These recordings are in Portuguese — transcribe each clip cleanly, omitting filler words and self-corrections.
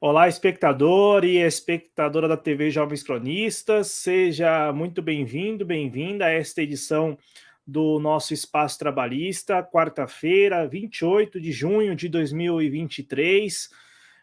Olá, espectador e espectadora da TV Jovens Cronistas, seja muito bem-vindo, bem-vinda a esta edição do nosso Espaço Trabalhista, quarta-feira, 28 de junho de 2023.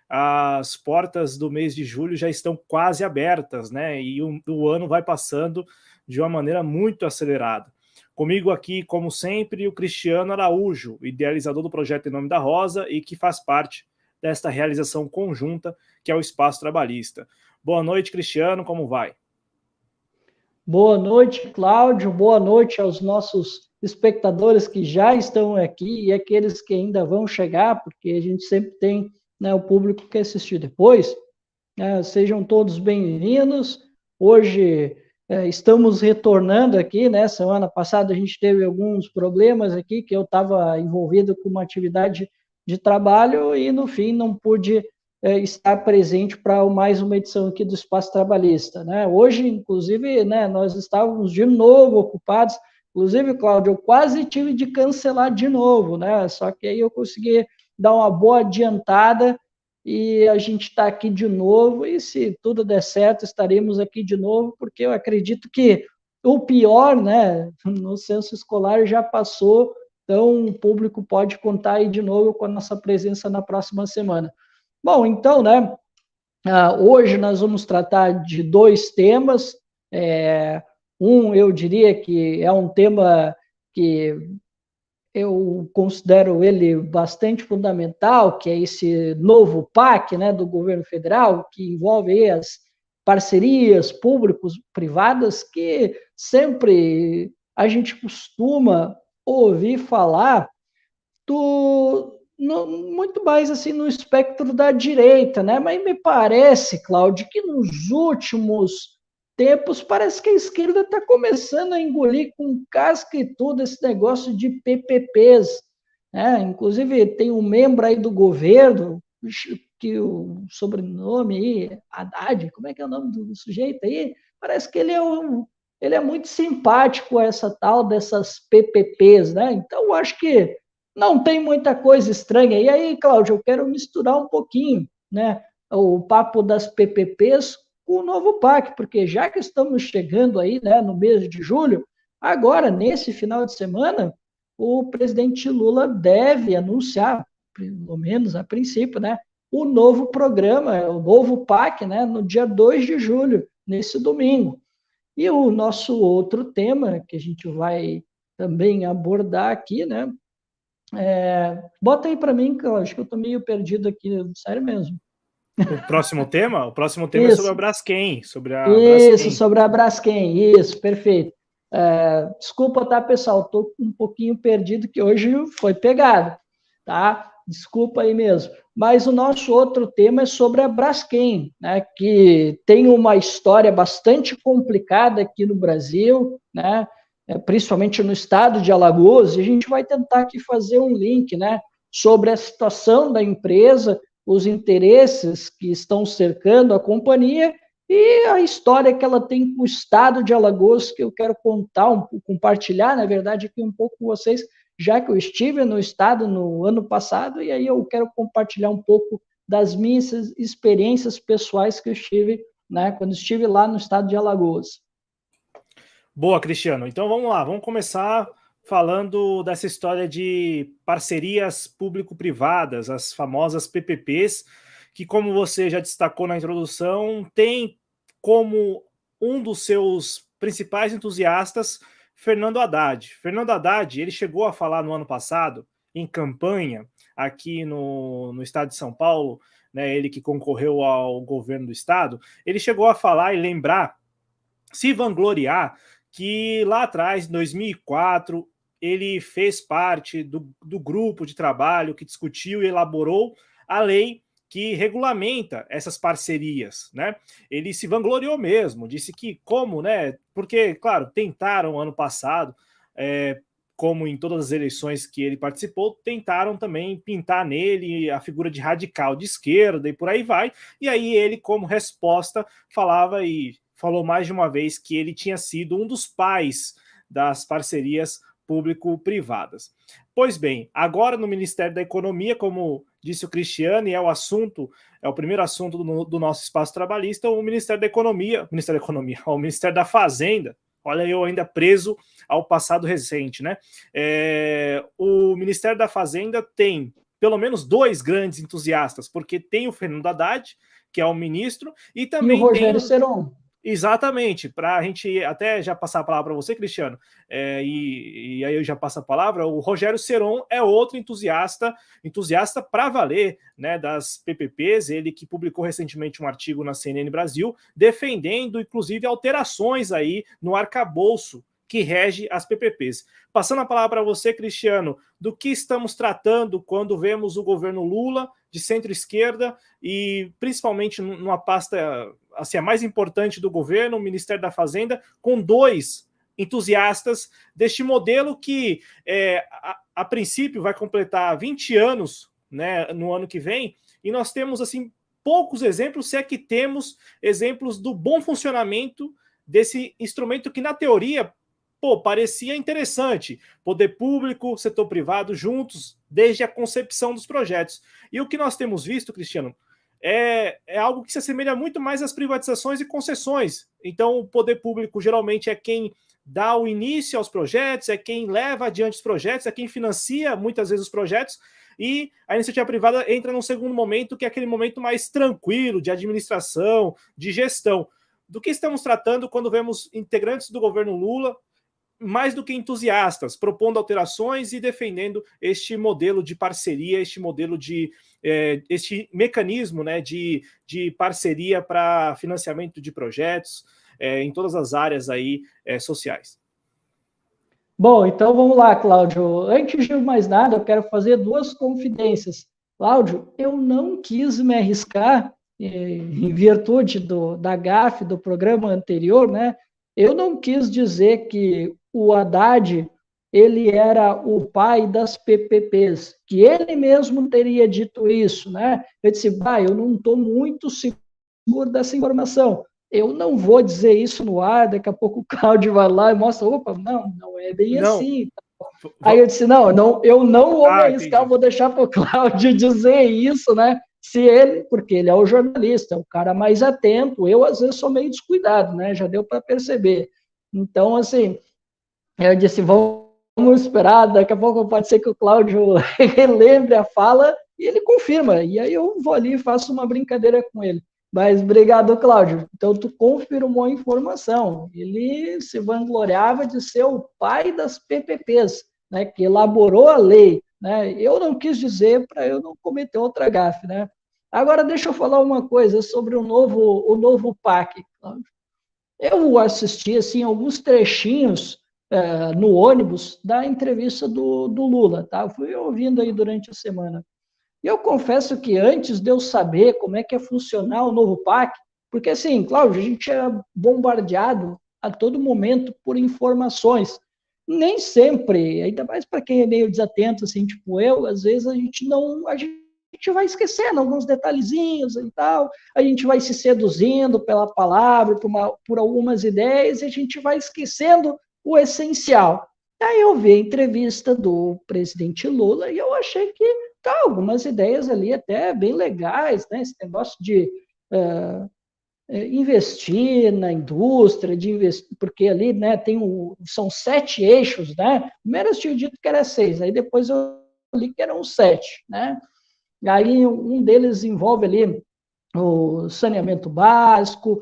As portas do mês de julho já estão quase abertas, né? E o ano vai passando de uma maneira muito acelerada. Comigo aqui, como sempre, o Cristiano Araújo, idealizador do projeto Em Nome da Rosa e que faz parte desta realização conjunta que é o Espaço Trabalhista. Boa noite, Cristiano, como vai? Boa noite, Cláudio. Boa noite aos nossos espectadores que já estão aqui e aqueles que ainda vão chegar, porque a gente sempre tem, né, o público que assistir depois. Sejam todos bem-vindos. Hoje estamos retornando aqui, né? Semana passada a gente teve alguns problemas aqui, que eu estava envolvido com uma atividade de trabalho e no fim não pude estar presente para mais uma edição aqui do Espaço Trabalhista, né? Hoje, inclusive, né, nós estávamos de novo ocupados. Inclusive, Cláudio, eu quase tive de cancelar de novo, né? Só que aí eu consegui dar uma boa adiantada e a gente está aqui de novo, e se tudo der certo, estaremos aqui de novo, porque eu acredito que o pior, né, no censo escolar já passou, então o público pode contar aí de novo com a nossa presença na próxima semana. Bom, então, né, hoje nós vamos tratar de dois temas, eu diria que é um tema que eu considero ele bastante fundamental, que é esse novo PAC, né, do governo federal, que envolve as parcerias públicos-privadas, que sempre a gente costuma ouvir falar muito mais assim no espectro da direita, né? Mas me parece, Cláudio, que nos últimos tempos parece que a esquerda está começando a engolir com casca e tudo esse negócio de PPPs, né? Inclusive tem um membro aí do governo que o sobrenome aí, Haddad, como é que é o nome do sujeito aí? Parece que ele é muito simpático a essa tal dessas PPPs, né? Então eu acho que não tem muita coisa estranha. E aí, Cláudio, eu quero misturar um pouquinho, né, o papo das PPPs com o novo PAC, porque já que estamos chegando aí, né, no mês de julho, agora, nesse final de semana, o presidente Lula deve anunciar, pelo menos a princípio, né, o novo programa, o novo PAC, né, no dia 2 de julho, nesse domingo. E o nosso outro tema, que a gente vai também abordar aqui, né, bota aí para mim, que eu acho que eu tô meio perdido aqui, sério mesmo. O próximo tema? O próximo tema é sobre a Isso, Braskem, sobre a isso, Braskem. sobre a Braskem, isso, perfeito. Desculpa, tá, pessoal, tô um pouquinho perdido, que hoje foi pegado, tá? Desculpa aí mesmo. Mas o nosso outro tema é sobre a Braskem, né, que tem uma história bastante complicada aqui no Brasil, né, principalmente no estado de Alagoas, e a gente vai tentar aqui fazer um link, né, sobre a situação da empresa, os interesses que estão cercando a companhia e a história que ela tem com o estado de Alagoas, que eu quero contar, compartilhar, na verdade, aqui um pouco com vocês, já que eu estive no estado no ano passado, e aí eu quero compartilhar um pouco das minhas experiências pessoais que eu estive, né, quando estive lá no estado de Alagoas. Boa, Cristiano. Então vamos lá, vamos começar falando dessa história de parcerias público-privadas, as famosas PPPs, que, como você já destacou na introdução, tem como um dos seus principais entusiastas Fernando Haddad. Fernando Haddad, ele chegou a falar no ano passado, em campanha, aqui no estado de São Paulo, né, ele que concorreu ao governo do estado, ele chegou a falar e lembrar, se vangloriar, que lá atrás, em 2004, ele fez parte do grupo de trabalho que discutiu e elaborou a lei que regulamenta essas parcerias, né? Ele se vangloriou mesmo, disse que como, né? Porque, claro, tentaram ano passado, como em todas as eleições que ele participou, tentaram também pintar nele a figura de radical de esquerda e por aí vai. E aí ele, como resposta, falava e falou mais de uma vez que ele tinha sido um dos pais das parcerias público-privadas. Pois bem, agora no Ministério da Economia, como disse o Cristiano, e é o primeiro assunto do nosso espaço trabalhista, o Ministério da Economia, o Ministério da Fazenda. Olha, eu ainda preso ao passado recente, né? O Ministério da Fazenda tem pelo menos 2 grandes entusiastas, porque tem o Fernando Haddad, que é o ministro, e também o Rogério Seron. Exatamente, para a gente até já passar a palavra para você, Cristiano, e aí eu já passo a palavra, o Rogério Seron é outro entusiasta para valer, né, das PPPs, ele que publicou recentemente um artigo na CNN Brasil, defendendo, inclusive, alterações aí no arcabouço que rege as PPPs. Passando a palavra para você, Cristiano, do que estamos tratando quando vemos o governo Lula de centro-esquerda e principalmente numa pasta assim, a mais importante do governo, o Ministério da Fazenda, com 2 entusiastas deste modelo que a princípio vai completar 20 anos, né, no ano que vem, e nós temos assim poucos exemplos, se é que temos exemplos do bom funcionamento desse instrumento que na teoria parecia interessante, poder público, setor privado juntos, desde a concepção dos projetos. E o que nós temos visto, Cristiano, é algo que se assemelha muito mais às privatizações e concessões. Então, o poder público geralmente é quem dá o início aos projetos, é quem leva adiante os projetos, é quem financia muitas vezes os projetos, e a iniciativa privada entra num segundo momento, que é aquele momento mais tranquilo, de administração, de gestão. Do que estamos tratando quando vemos integrantes do governo Lula mais do que entusiastas, propondo alterações e defendendo este modelo de parceria, este modelo este mecanismo, né, de parceria para financiamento de projetos em todas as áreas aí sociais. Bom, então vamos lá, Cláudio. Antes de mais nada, eu quero fazer 2 confidências. Cláudio, eu não quis me arriscar, em virtude da gafe do programa anterior, né? Eu não quis dizer que o Haddad ele era o pai das PPPs, que ele mesmo teria dito isso, né? Eu disse, eu não estou muito seguro dessa informação. Eu não vou dizer isso no ar, daqui a pouco o Cláudio vai lá e mostra, opa, não é bem assim. Aí eu disse, eu não vou me arriscar, entendi. Vou deixar para o Cláudio dizer isso, né? Porque ele é o jornalista, é o cara mais atento, eu às vezes sou meio descuidado, né? Já deu para perceber. Então, assim, eu disse, vamos esperar, daqui a pouco pode ser que o Cláudio relembre a fala e ele confirma, e aí eu vou ali e faço uma brincadeira com ele. Mas obrigado, Cláudio. Então, tu confirmou a informação. Ele se vangloriava de ser o pai das PPPs, né, que elaborou a lei. Né? Eu não quis dizer para eu não cometer outra gafe. Né? Agora, deixa eu falar uma coisa sobre o novo PAC, Cláudio. Eu assisti assim, alguns trechinhos no ônibus da entrevista do Lula. Tá? Eu fui ouvindo aí durante a semana. E eu confesso que antes de eu saber como é que ia funcionar o novo PAC, porque assim, Cláudio, a gente é bombardeado a todo momento por informações. Nem sempre, ainda mais para quem é meio desatento, assim, tipo eu, às vezes a gente vai esquecendo alguns detalhezinhos e tal, a gente vai se seduzindo pela palavra, por algumas ideias, e a gente vai esquecendo o essencial. Aí eu vi a entrevista do presidente Lula e eu achei que algumas ideias ali até bem legais, né? Esse negócio de investir na indústria, de investir, porque ali, né, são 7 eixos, né? Primeiro eu tinha dito que era 6, aí depois eu li que eram 7, né? Aí um deles envolve ali o saneamento básico,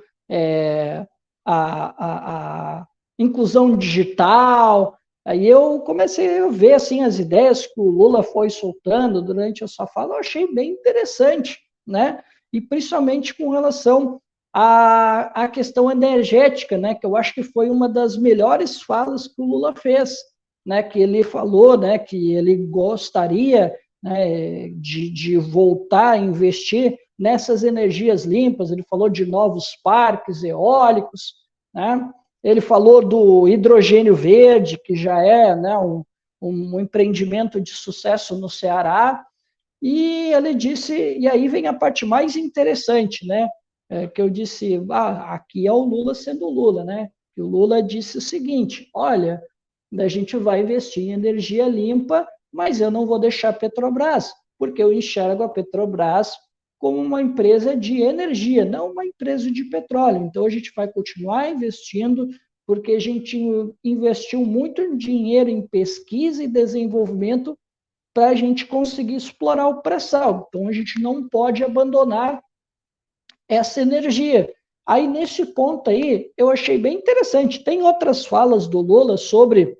a inclusão digital. Aí eu comecei a ver assim, as ideias que o Lula foi soltando durante a sua fala, eu achei bem interessante, né? E principalmente com relação à questão energética, né? Que eu acho que foi uma das melhores falas que o Lula fez, né? Que ele falou, né? Que ele gostaria, né, de voltar a investir nessas energias limpas. Ele falou de novos parques eólicos, né? Ele falou do hidrogênio verde, que já é, né, um empreendimento de sucesso no Ceará, e ele disse, e aí vem a parte mais interessante, né, que eu disse, aqui é o Lula sendo Lula, né, e o Lula disse o seguinte, olha, a gente vai investir em energia limpa, mas eu não vou deixar a Petrobras, porque eu enxergo a Petrobras como uma empresa de energia, não uma empresa de petróleo. Então, a gente vai continuar investindo, porque a gente investiu muito dinheiro em pesquisa e desenvolvimento para a gente conseguir explorar o pré-sal. Então, a gente não pode abandonar essa energia. Aí, nesse ponto aí, eu achei bem interessante. Tem outras falas do Lula sobre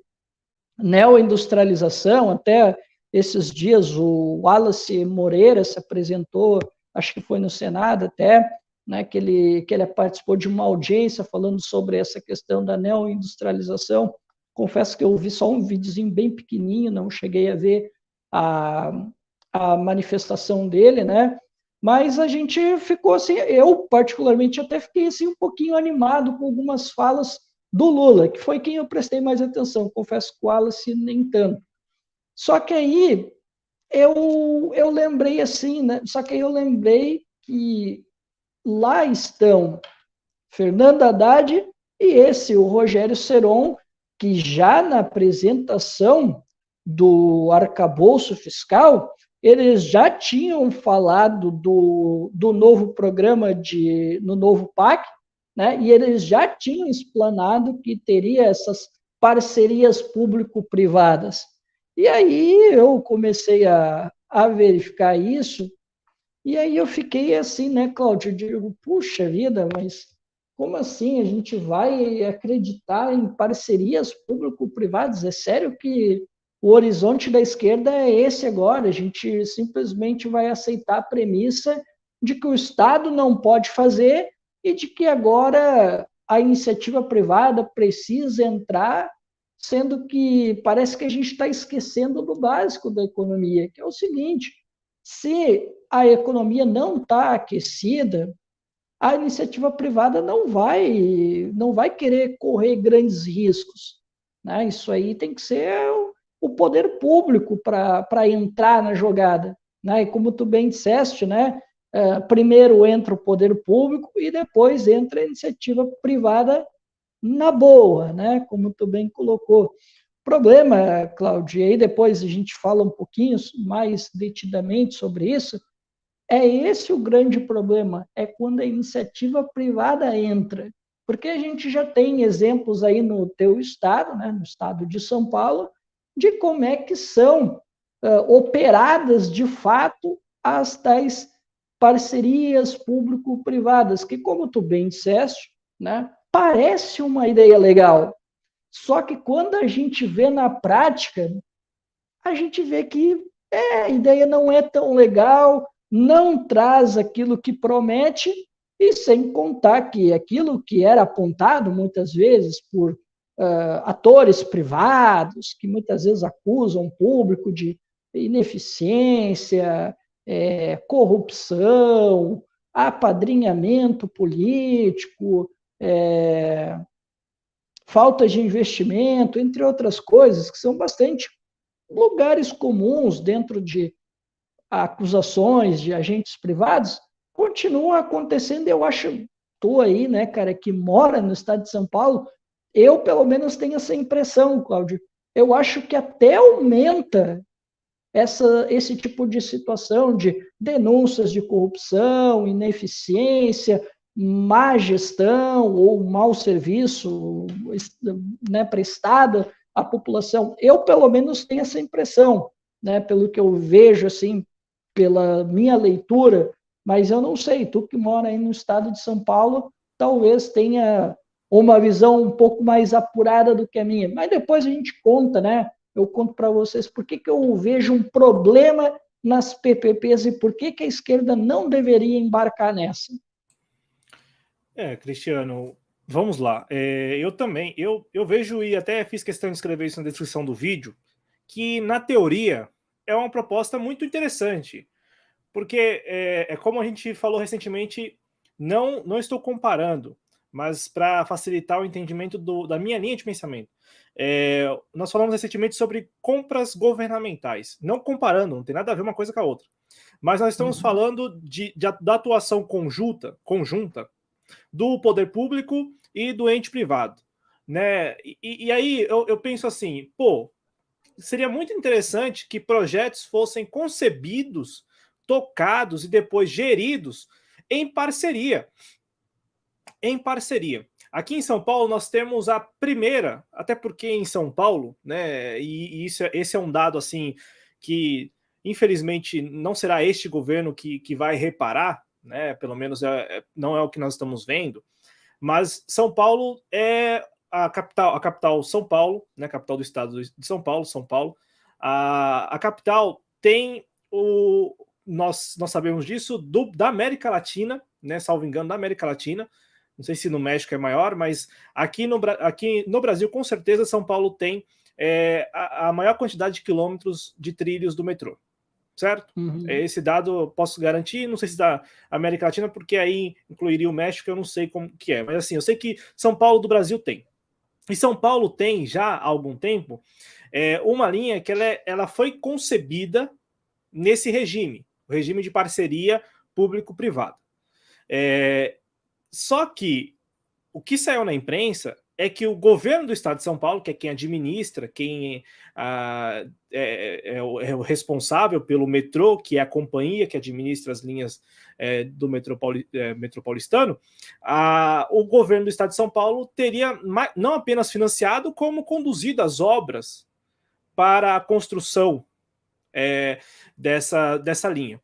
neoindustrialização, até esses dias o Wallace Moreira se apresentou, acho que foi no Senado até, né, que ele participou de uma audiência falando sobre essa questão da neoindustrialização. Confesso que eu vi só um videozinho bem pequenininho, não cheguei a ver a, a manifestação dele, né? Mas a gente ficou assim, eu particularmente até fiquei assim um pouquinho animado com algumas falas do Lula, que foi quem eu prestei mais atenção, confesso que o Wallace nem tanto. Só que aí eu lembrei assim, né? Só que aí eu lembrei que lá estão Fernando Haddad e esse, o Rogério Seron, que já na apresentação do arcabouço fiscal, eles já tinham falado do novo programa no novo PAC, né? E eles já tinham explanado que teria essas parcerias público-privadas. E aí eu comecei a verificar isso, e aí eu fiquei assim, né, Cláudio? Eu digo, puxa vida, mas como assim a gente vai acreditar em parcerias público-privadas? É sério que o horizonte da esquerda é esse agora? A gente simplesmente vai aceitar a premissa de que o Estado não pode fazer e de que agora a iniciativa privada precisa entrar, sendo que parece que a gente está esquecendo do básico da economia, que é o seguinte: se a economia não está aquecida, a iniciativa privada não vai querer correr grandes riscos, né? Isso aí tem que ser o poder público para entrar na jogada, né? E como tu bem disseste, né? Primeiro entra o poder público e depois entra a iniciativa privada na boa, né? Como tu bem colocou. Problema, Cláudio, e aí depois a gente fala um pouquinho mais detidamente sobre isso, é esse o grande problema, é quando a iniciativa privada entra. Porque a gente já tem exemplos aí no teu estado, né, no estado de São Paulo, de como é que são operadas de fato as tais parcerias público-privadas, que, como tu bem disseste, né, parece uma ideia legal. Só que quando a gente vê na prática, a gente vê que a ideia não é tão legal, não traz aquilo que promete, e sem contar que aquilo que era apontado muitas vezes por atores privados, que muitas vezes acusam o público de ineficiência, corrupção, apadrinhamento político, falta de investimento, entre outras coisas, que são bastante lugares comuns dentro de acusações de agentes privados, continuam acontecendo. Eu acho, tu aí, né, cara, que mora no estado de São Paulo, eu pelo menos tenho essa impressão, Cláudio. Eu acho que até aumenta esse tipo de situação de denúncias de corrupção, ineficiência, má gestão ou mau serviço, né, prestado à população. Eu, pelo menos, tenho essa impressão, né, pelo que eu vejo, assim, pela minha leitura, mas eu não sei, tu que mora aí no estado de São Paulo, talvez tenha uma visão um pouco mais apurada do que a minha, mas depois a gente conta, né? Eu conto para vocês por que eu vejo um problema nas PPPs e por que a esquerda não deveria embarcar nessa. Cristiano, vamos lá. Eu também, eu vejo e até fiz questão de escrever isso na descrição do vídeo, que na teoria é uma proposta muito interessante, porque como a gente falou recentemente, não estou comparando, mas para facilitar o entendimento da minha linha de pensamento. Nós falamos recentemente sobre compras governamentais, não comparando, não tem nada a ver uma coisa com a outra, mas nós estamos falando da atuação conjunta do poder público e do ente privado, né? E aí eu penso assim, pô, seria muito interessante que projetos fossem concebidos, tocados e depois geridos em parceria. Em parceria. Aqui em São Paulo nós temos a primeira, até porque em São Paulo, né? E esse é um dado assim que infelizmente não será este governo que vai reparar, né? Pelo menos não é o que nós estamos vendo. Mas São Paulo é a capital São Paulo, né? Capital do estado de São Paulo, São Paulo. A capital tem nós sabemos disso da América Latina, né? Salvo engano, da América Latina. Não sei se no México é maior, mas aqui no Brasil, com certeza, São Paulo tem a maior quantidade de quilômetros de trilhos do metrô, certo? Uhum. Esse dado eu posso garantir, não sei se da América Latina, porque aí incluiria o México, eu não sei como que é, mas assim, eu sei que São Paulo do Brasil tem. E São Paulo tem já há algum tempo uma linha que ela foi concebida nesse regime, o regime de parceria público-privada. Só que o que saiu na imprensa é que o governo do estado de São Paulo, que é quem administra, quem é o responsável pelo metrô, que é a companhia que administra as linhas do metropolitano, o governo do estado de São Paulo teria não apenas financiado, como conduzido as obras para a construção dessa linha.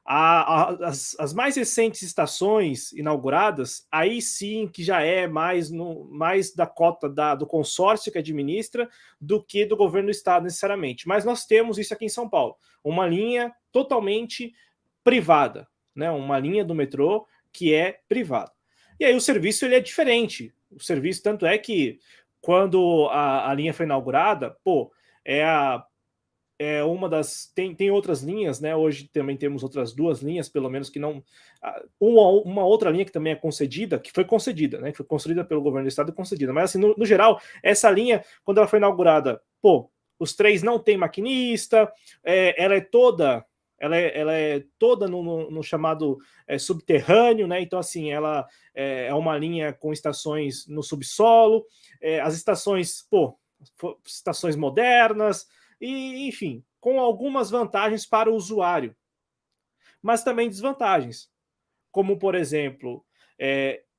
As mais recentes estações inauguradas, aí sim que já é mais da cota do consórcio que administra do que do governo do estado necessariamente. Mas nós temos isso aqui em São Paulo, uma linha totalmente privada, né? Uma linha do metrô que é privada. E aí o serviço ele é diferente. O serviço, tanto é que quando a linha foi inaugurada, uma das. Tem outras linhas, né? Hoje também temos outras duas linhas, pelo menos, que não. Uma outra linha que também é concedida, que foi concedida, né? Que foi construída pelo governo do estado e concedida. Mas, assim, no geral, essa linha, quando ela foi inaugurada, os trens não tem maquinista, ela é toda. Ela é toda no chamado subterrâneo, né? Então, assim, ela é uma linha com estações no subsolo, as estações, estações modernas. E, enfim, com algumas vantagens para o usuário, mas também desvantagens. Como, por exemplo,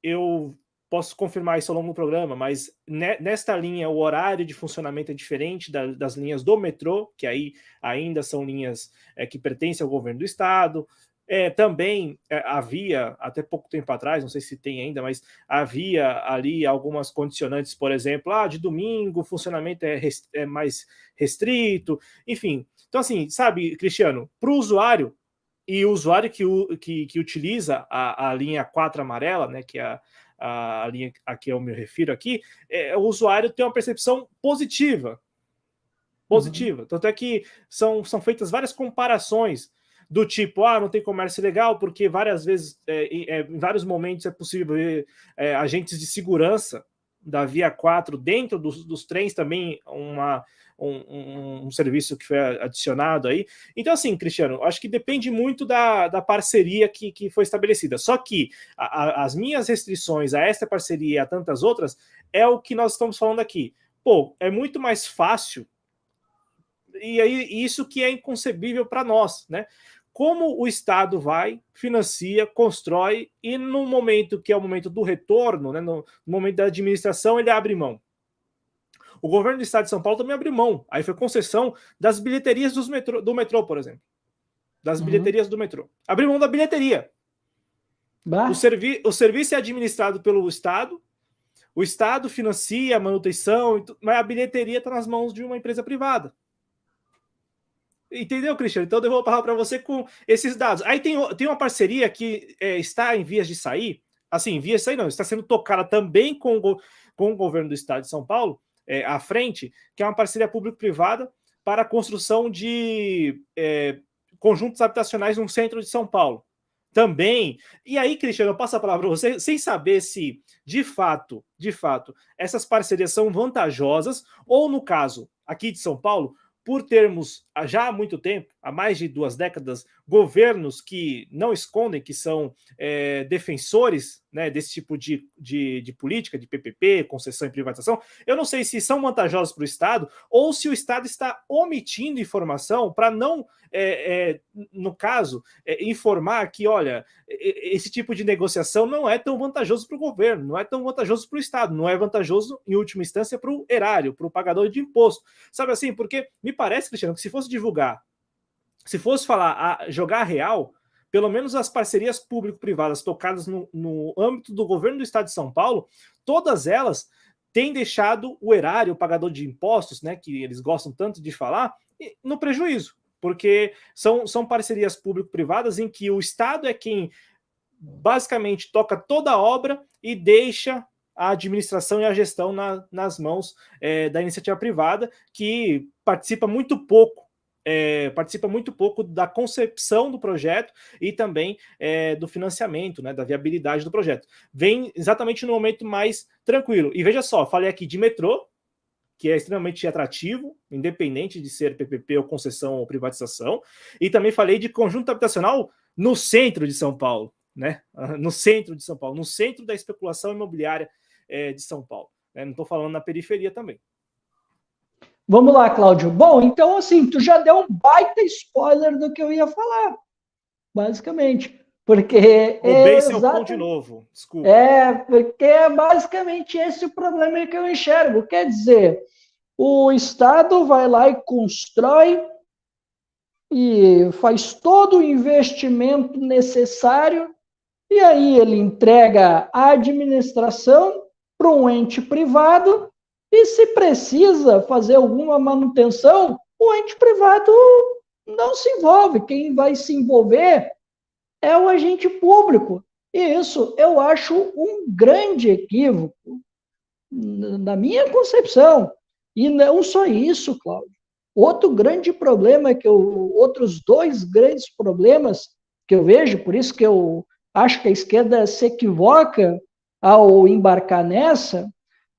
eu posso confirmar isso ao longo do programa, mas nesta linha o horário de funcionamento é diferente das linhas do metrô, que aí ainda são linhas que pertencem ao governo do estado. Também havia, até pouco tempo atrás, não sei se tem ainda, mas havia ali algumas condicionantes, por exemplo, de domingo o funcionamento é mais restrito, enfim. Então, assim, sabe, Cristiano, para o usuário, e o usuário que utiliza a linha 4 amarela, né, que é a linha a que eu me refiro aqui, o usuário tem uma percepção positiva. Positiva. Tanto é que são feitas várias comparações do tipo, não tem comércio legal, porque várias vezes, em vários momentos é possível ver agentes de segurança da Via 4 dentro dos trens também, um serviço que foi adicionado aí. Então, assim, Cristiano, acho que depende muito da parceria que foi estabelecida. Só que as minhas restrições a esta parceria e a tantas outras é o que nós estamos falando aqui. É muito mais fácil, e aí isso que é inconcebível para nós, né? Como o Estado vai, financia, constrói, e no momento que é o momento do retorno, né, no momento da administração, ele abre mão. O governo do estado de São Paulo também abriu mão. Aí foi concessão das bilheterias do metrô, por exemplo. Das bilheterias do metrô. Abriu mão da bilheteria. O serviço é administrado pelo Estado, o Estado financia a manutenção, mas a bilheteria está nas mãos de uma empresa privada. Entendeu, Cristiano? Então eu vou falar para você com esses dados. Aí tem uma parceria que está em vias de sair, assim, em vias de sair não, está sendo tocada também com o governo do estado de São Paulo, à frente, que é uma parceria público-privada para a construção de conjuntos habitacionais no centro de São Paulo. Também. E aí, Cristiano, eu passo a palavra para você, sem saber se, de fato, essas parcerias são vantajosas, ou no caso, aqui de São Paulo, por termos já há muito tempo, há mais de 2 décadas, governos que não escondem que são defensores, né, desse tipo de política, de PPP, concessão e privatização. Eu não sei se são vantajosos para o Estado ou se o Estado está omitindo informação para não, no caso, informar que, olha, esse tipo de negociação não é tão vantajoso para o governo, não é tão vantajoso para o Estado, não é vantajoso, em última instância, para o erário, para o pagador de imposto. Sabe assim? Porque me parece, Cristiano, que se fosse divulgar, se fosse falar, jogar real, pelo menos as parcerias público-privadas tocadas no âmbito do governo do Estado de São Paulo, todas elas têm deixado o erário, o pagador de impostos, né, que eles gostam tanto de falar, no prejuízo, porque são parcerias público-privadas em que o Estado é quem basicamente toca toda a obra e deixa a administração e a gestão nas mãos da iniciativa privada, que participa muito pouco da concepção do projeto e também do financiamento, né, da viabilidade do projeto. Vem exatamente no momento mais tranquilo. E veja só, falei aqui de metrô, que é extremamente atrativo, independente de ser PPP ou concessão ou privatização, e também falei de conjunto habitacional no centro de São Paulo, né? No centro de São Paulo, no centro da especulação imobiliária de São Paulo. Né? Não estou falando na periferia também. Vamos lá, Cláudio. Bom, então, assim, tu já deu um baita spoiler do que eu ia falar, basicamente. Porque roubei seu ponto de novo, desculpa. Porque é basicamente esse o problema que eu enxergo. Quer dizer, o Estado vai lá e constrói e faz todo o investimento necessário, e aí ele entrega a administração para um ente privado, e se precisa fazer alguma manutenção, o ente privado não se envolve. Quem vai se envolver é o agente público. E isso eu acho um grande equívoco, na minha concepção. E não só isso, Cláudio. Outros dois grandes problemas que eu vejo, por isso que eu acho que a esquerda se equivoca ao embarcar nessa,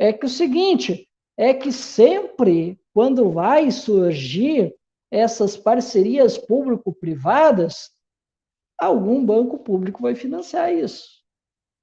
é que o seguinte, é que sempre, quando vai surgir essas parcerias público-privadas, algum banco público vai financiar isso,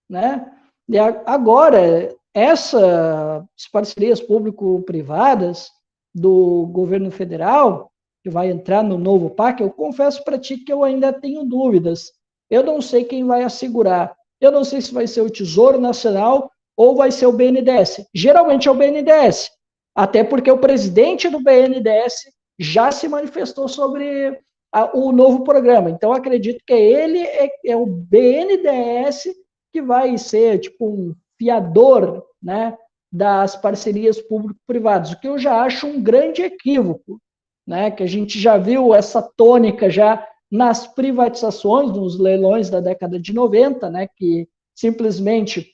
né? E agora, essas parcerias público-privadas do governo federal, que vai entrar no novo PAC, eu confesso para ti que eu ainda tenho dúvidas. Eu não sei quem vai assegurar. Eu não sei se vai ser o Tesouro Nacional ou vai ser o BNDES. Geralmente é o BNDES, até porque o presidente do BNDES já se manifestou sobre o novo programa. Então, acredito que é o BNDES que vai ser tipo um fiador, né, das parcerias público-privadas, o que eu já acho um grande equívoco, né, que a gente já viu essa tônica já nas privatizações, nos leilões da década de 90, né, que simplesmente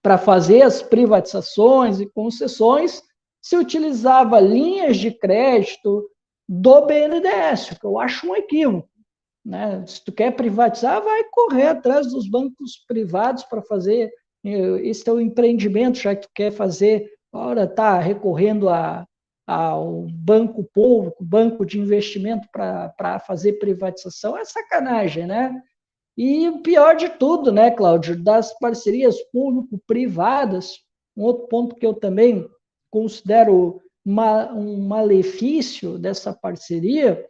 para fazer as privatizações e concessões se utilizava linhas de crédito do BNDES, que eu acho um equívoco. Né? Se tu quer privatizar, vai correr atrás dos bancos privados para fazer esse teu empreendimento, já que tu quer fazer, agora está recorrendo ao banco público, banco de investimento para fazer privatização, é sacanagem, né? E o pior de tudo, né, Cláudio, das parcerias público-privadas, um outro ponto que eu também considero um malefício dessa parceria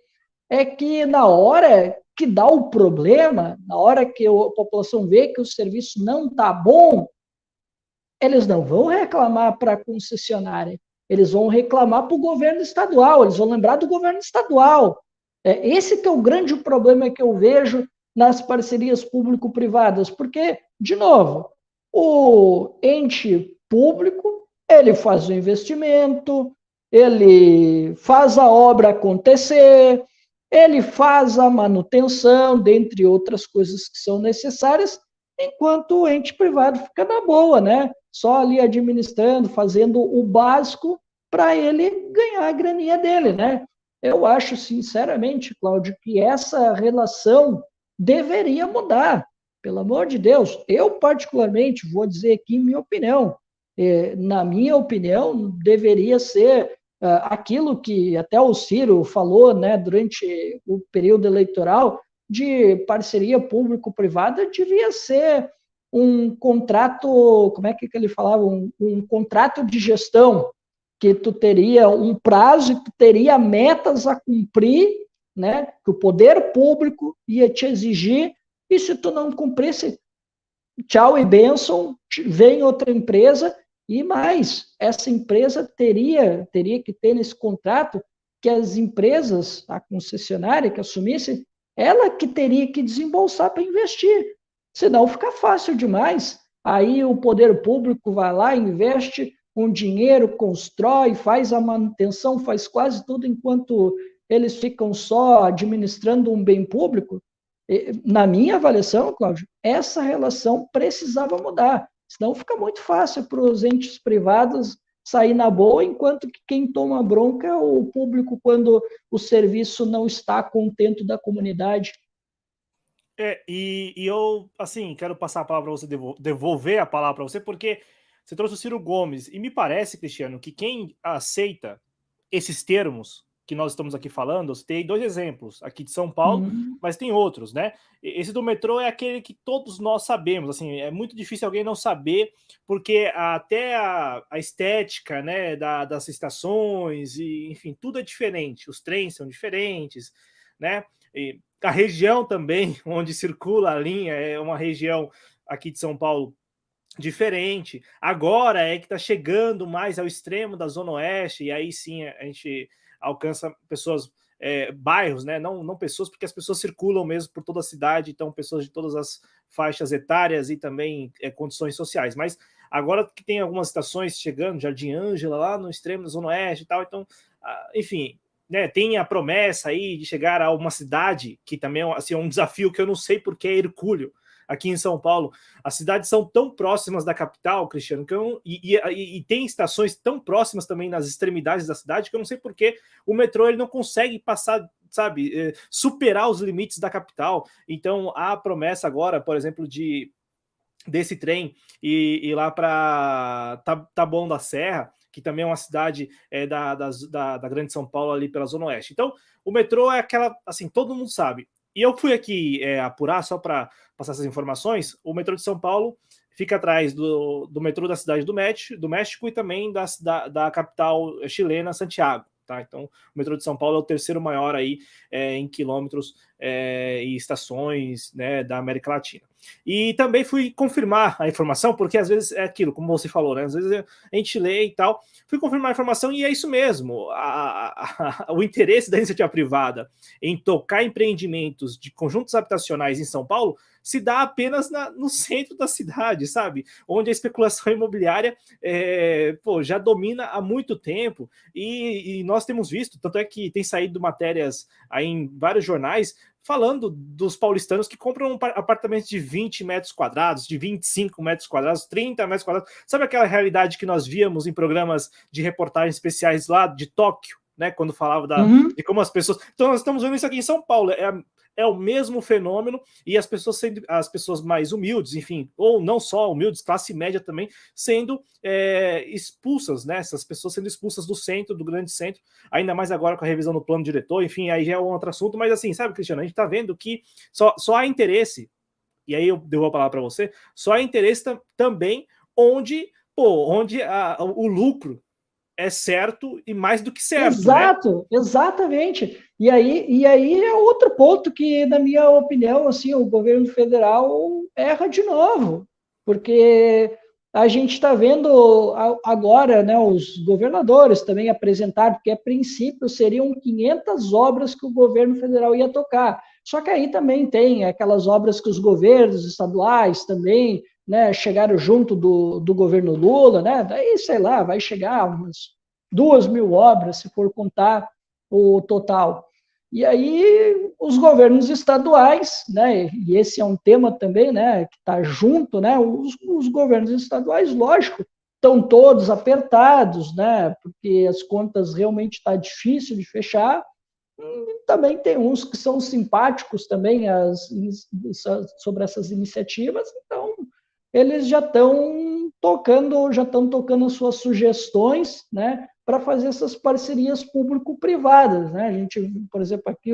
é que na hora que dá o problema, na hora que a população vê que o serviço não está bom, eles não vão reclamar para a concessionária, eles vão reclamar para o governo estadual, eles vão lembrar do governo estadual. Esse que é o grande problema que eu vejo nas parcerias público-privadas, porque, de novo, o ente público, ele faz o investimento, ele faz a obra acontecer, ele faz a manutenção, dentre outras coisas que são necessárias, enquanto o ente privado fica na boa, né? Só ali administrando, fazendo o básico para ele ganhar a graninha dele, né? Eu acho, sinceramente, Cláudio, que essa relação deveria mudar, pelo amor de Deus. Eu, particularmente, vou dizer aqui minha opinião. Na minha opinião, deveria ser aquilo que até o Ciro falou, né, durante o período eleitoral, de parceria público-privada devia ser um contrato, como é que ele falava? Um contrato de gestão, que tu teria um prazo, tu teria metas a cumprir, né? Que o poder público ia te exigir, e se tu não cumprisse, tchau e bênção, vem outra empresa, e mais, essa empresa teria que ter nesse contrato que as empresas, a concessionária que assumisse, ela que teria que desembolsar para investir, senão fica fácil demais. Aí o poder público vai lá, investe um dinheiro, constrói, faz a manutenção, faz quase tudo enquanto eles ficam só administrando um bem público. Na minha avaliação, Cláudio, essa relação precisava mudar, senão fica muito fácil para os entes privados sair na boa, enquanto que quem toma bronca é o público quando o serviço não está contento da comunidade. E eu, assim, quero passar a palavra para você, devolver a palavra para você, porque você trouxe o Ciro Gomes, e me parece, Cristiano, que quem aceita esses termos que nós estamos aqui falando, tem 2 exemplos aqui de São Paulo, mas tem outros, né? Esse do metrô é aquele que todos nós sabemos, assim, é muito difícil alguém não saber, porque até a estética, né, das estações, e, enfim, tudo é diferente, os trens são diferentes, né? E a região também, onde circula a linha, é uma região aqui de São Paulo diferente. Agora é que está chegando mais ao extremo da Zona Oeste, e aí sim a gente alcança pessoas, bairros, né? Não pessoas, porque as pessoas circulam mesmo por toda a cidade, então pessoas de todas as faixas etárias e também condições sociais. Mas agora que tem algumas estações chegando, Jardim Ângela, lá no extremo da Zona Oeste e tal, então, enfim, né, tem a promessa aí de chegar a uma cidade que também assim, é um desafio que eu não sei porque é hercúleo aqui em São Paulo. As cidades são tão próximas da capital, Cristiano, que e tem estações tão próximas também nas extremidades da cidade que eu não sei porque o metrô ele não consegue passar, sabe, superar os limites da capital. Então há a promessa agora, por exemplo, desse trem e lá para Taboão da Serra, que também é uma cidade da Grande São Paulo, ali pela Zona Oeste. Então, o metrô é aquela, assim, todo mundo sabe. E eu fui aqui apurar, só para passar essas informações, o metrô de São Paulo fica atrás do metrô da cidade do México e também da capital chilena, Santiago. Tá? Então, o metrô de São Paulo é o terceiro maior aí, em quilômetros e estações, né, da América Latina. E também fui confirmar a informação, porque às vezes é aquilo, como você falou, né? Às vezes a gente lê e tal. Fui confirmar a informação e é isso mesmo. O interesse da iniciativa privada em tocar empreendimentos de conjuntos habitacionais em São Paulo se dá apenas no centro da cidade, sabe? Onde a especulação imobiliária já domina há muito tempo e nós temos visto, tanto é que tem saído matérias aí em vários jornais falando dos paulistanos que compram apartamentos de 20 metros quadrados, de 25 metros quadrados, 30 metros quadrados. Sabe aquela realidade que nós víamos em programas de reportagens especiais lá de Tóquio, né? Quando falava de como as pessoas... Então nós estamos vendo isso aqui em São Paulo. É o mesmo fenômeno, e as pessoas mais humildes, enfim, ou não só humildes, classe média também, sendo expulsas, né? Essas pessoas sendo expulsas do centro, do grande centro, ainda mais agora com a revisão do plano diretor, enfim, aí já é um outro assunto, mas assim, sabe, Cristiano, a gente está vendo que só há interesse, e aí eu devo a palavra para você, só há interesse também onde o lucro é certo e mais do que certo. Exato, né? Exatamente. E aí é outro ponto que, na minha opinião, assim, o governo federal erra de novo, porque a gente está vendo agora, né, os governadores também apresentaram, porque a princípio seriam 500 obras que o governo federal ia tocar. Só que aí também tem aquelas obras que os governos estaduais também, né, chegaram junto do governo Lula, né? Daí, sei lá, vai chegar umas 2.000 obras, se for contar o total. E aí os governos estaduais, né, e esse é um tema também, né, que está junto, né, os governos estaduais, lógico, estão todos apertados, né, porque as contas realmente está difícil de fechar. E também tem uns que são simpáticos também sobre essas iniciativas, então eles já estão tocando as suas sugestões, né, para fazer essas parcerias público-privadas, né? A gente, por exemplo, aqui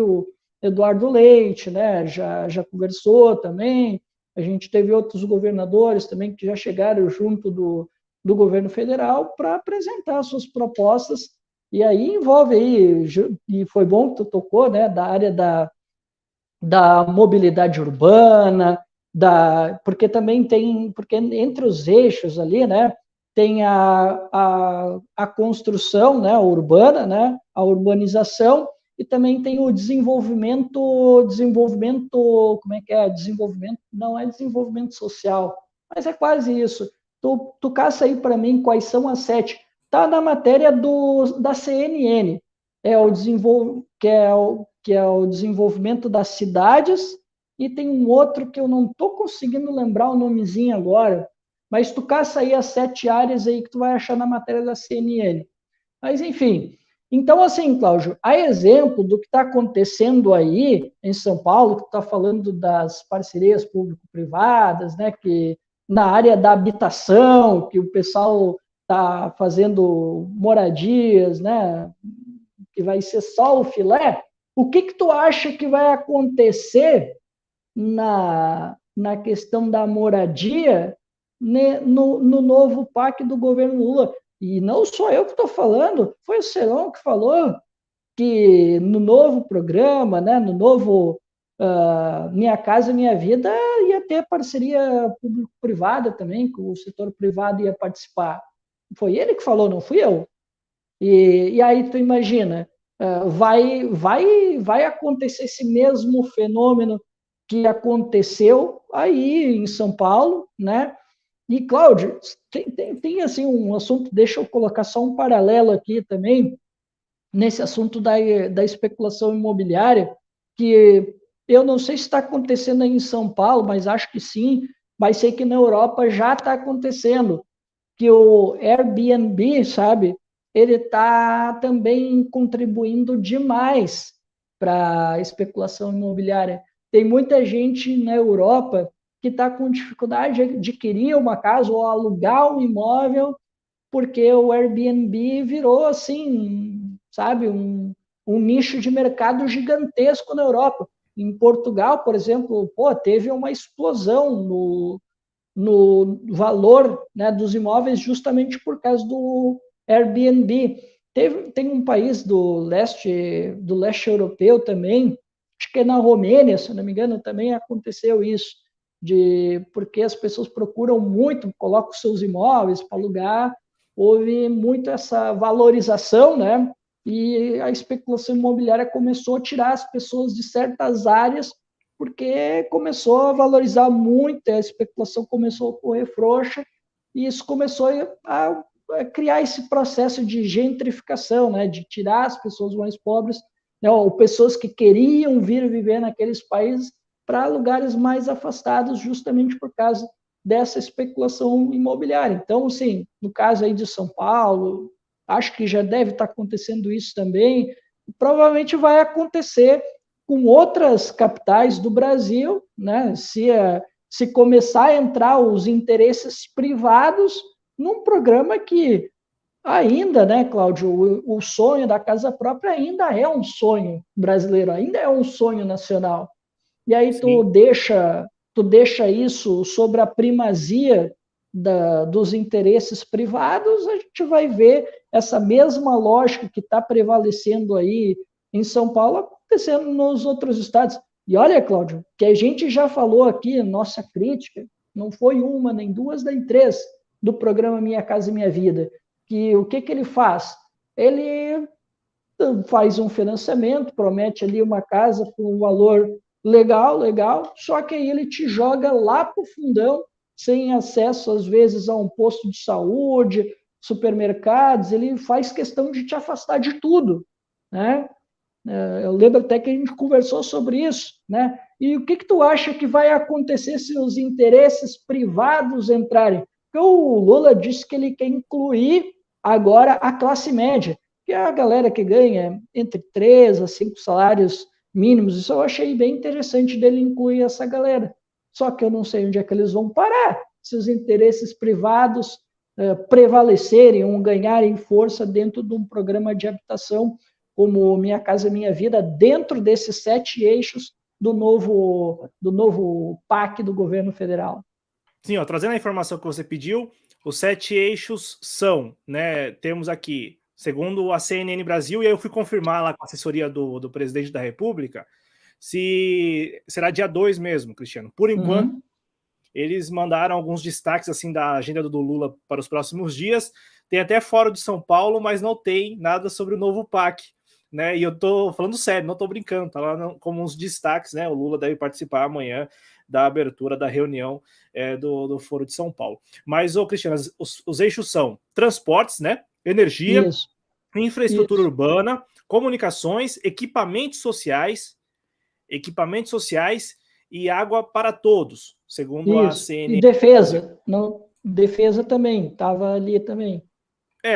Eduardo Leite, né, já conversou também. A gente teve outros governadores também que já chegaram junto do governo federal para apresentar suas propostas. E aí envolve aí, e foi bom que tu tocou, né, da área da mobilidade urbana, porque também tem, porque entre os eixos ali, né, tem a construção, né, urbana, né, a urbanização, e também tem o desenvolvimento, como é que é? Desenvolvimento, não é desenvolvimento social, mas é quase isso. Tu caça aí para mim quais são as 7. Está na matéria da CNN, que é o desenvolvimento das cidades, e tem um outro que eu não estou conseguindo lembrar o nomezinho agora, mas tu caça aí as 7 áreas aí que tu vai achar na matéria da CNN. Mas, enfim, então, assim, Cláudio, a exemplo do que está acontecendo aí em São Paulo, que tu está falando das parcerias público-privadas, né, que na área da habitação, que o pessoal está fazendo moradias, né, que vai ser só o filé, o que tu acha que vai acontecer na questão da moradia, né, no novo PAC do governo Lula? E não sou eu que estou falando, foi o Serão que falou que no novo programa, né, no novo Minha Casa Minha Vida, ia ter parceria público-privada também, que o setor privado ia participar. Foi ele que falou, não fui eu. E aí tu imagina, vai acontecer esse mesmo fenômeno que aconteceu aí em São Paulo, né? E, Cláudio, tem assim um assunto, deixa eu colocar só um paralelo aqui também, nesse assunto da especulação imobiliária, que eu não sei se está acontecendo aí em São Paulo, mas acho que sim, mas sei que na Europa já está acontecendo, que o Airbnb, sabe, ele está também contribuindo demais para a especulação imobiliária. Tem muita gente na Europa que está com dificuldade de adquirir uma casa ou alugar um imóvel, porque o Airbnb virou, assim, sabe, um nicho de mercado gigantesco na Europa. Em Portugal, por exemplo, teve uma explosão no valor, né, dos imóveis justamente por causa do Airbnb. Tem um país do leste europeu também, acho que é na Romênia, se não me engano, também aconteceu isso, porque as pessoas procuram muito, colocam seus imóveis para alugar, houve muito essa valorização, né? E a especulação imobiliária começou a tirar as pessoas de certas áreas, porque começou a valorizar muito, a especulação começou a correr frouxa, e isso começou a criar esse processo de gentrificação, né, de tirar as pessoas mais pobres, né, ou pessoas que queriam vir viver naqueles países para lugares mais afastados, justamente por causa dessa especulação imobiliária. Então, assim, no caso aí de São Paulo, acho que já deve estar acontecendo isso também, provavelmente vai acontecer com outras capitais do Brasil, né? Se começar a entrar os interesses privados num programa que ainda, né, Cláudio, o sonho da casa própria ainda é um sonho brasileiro, ainda é um sonho nacional. E aí tu deixa isso sobre a primazia dos interesses privados, a gente vai ver essa mesma lógica que está prevalecendo aí em São Paulo acontecendo nos outros estados. E olha, Cláudio, que a gente já falou aqui, nossa crítica, não foi uma, nem duas, nem três, do programa Minha Casa Minha Vida, que o que ele faz? Ele faz um financiamento, promete ali uma casa por um valor legal, só que aí ele te joga lá para o fundão, sem acesso, às vezes, a um posto de saúde, supermercados, ele faz questão de te afastar de tudo, né? Eu lembro até que a gente conversou sobre isso, né? E o que tu acha que vai acontecer se os interesses privados entrarem? Porque o Lula disse que ele quer incluir agora a classe média, que é a galera que ganha entre 3 a 5 salários mínimos. Isso eu achei bem interessante dele incluir essa galera. Só que eu não sei onde é que eles vão parar, se os interesses privados prevalecerem ou ganharem força dentro de um programa de habitação como Minha Casa Minha Vida, dentro desses 7 eixos do novo PAC do governo federal. Sim, ó, trazendo a informação que você pediu, os 7 eixos são, né, temos aqui, segundo a CNN Brasil, e aí eu fui confirmar lá com a assessoria do presidente da República, se será dia 2 mesmo, Cristiano. Por enquanto, eles mandaram alguns destaques assim da agenda do Lula para os próximos dias. Tem até Fórum de São Paulo, mas não tem nada sobre o novo PAC, né? E eu tô falando sério, não tô brincando, tá lá como uns destaques, né? O Lula deve participar amanhã da abertura da reunião do Foro de São Paulo. Mas, Cristiano, os eixos são transportes, né? Energia, Isso. infraestrutura urbana, comunicações, equipamentos sociais e água para todos, segundo a CNN. E defesa, não, defesa também, estava ali também.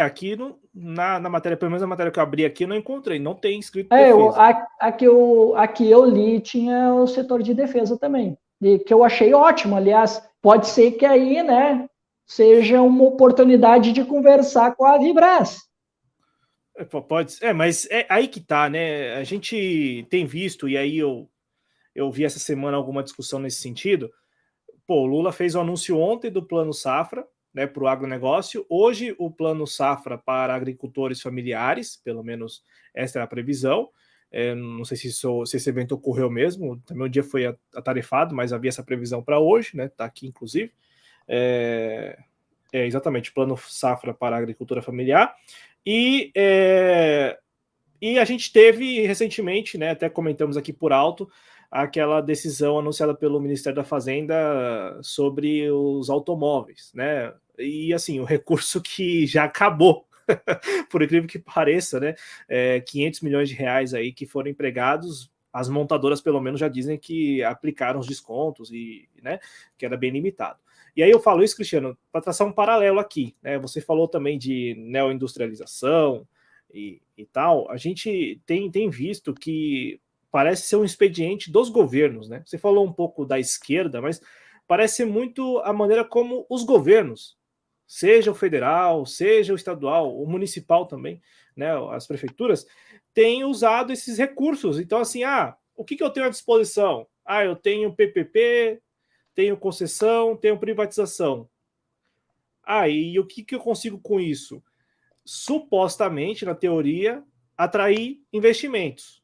Aqui na matéria, pelo menos a matéria que eu abri aqui, eu não encontrei, não tem escrito defesa. Aqui eu li, tinha o setor de defesa também, que eu achei ótimo, aliás, pode ser que aí, né, seja uma oportunidade de conversar com a Vibras. Pode ser, mas é aí que tá, né, a gente tem visto, e aí eu vi essa semana alguma discussão nesse sentido. Pô, o Lula fez o anúncio ontem do Plano Safra, né, para o agronegócio. Hoje, o Plano Safra para agricultores familiares, pelo menos essa é a previsão. Não sei se esse evento ocorreu mesmo, também o dia foi atarefado, mas havia essa previsão para hoje, né? Está aqui, inclusive. Exatamente, Plano Safra para a agricultura familiar. E a gente teve recentemente, né, até comentamos aqui por alto, aquela decisão anunciada pelo Ministério da Fazenda sobre os automóveis, né? E assim, o recurso que já acabou, por incrível que pareça, né? 500 milhões de reais aí que foram empregados, as montadoras pelo menos já dizem que aplicaram os descontos e, né, que era bem limitado. E aí eu falo isso, Cristiano, para traçar um paralelo aqui, né? Você falou também de neoindustrialização e tal, a gente tem visto que parece ser um expediente dos governos, né? Você falou um pouco da esquerda, mas parece ser muito a maneira como os governos, seja o federal, seja o estadual, o municipal também, né? As prefeituras, têm usado esses recursos. Então, assim, o que eu tenho à disposição? Eu tenho PPP, tenho concessão, tenho privatização. E o que eu consigo com isso? Supostamente, na teoria, atrair investimentos.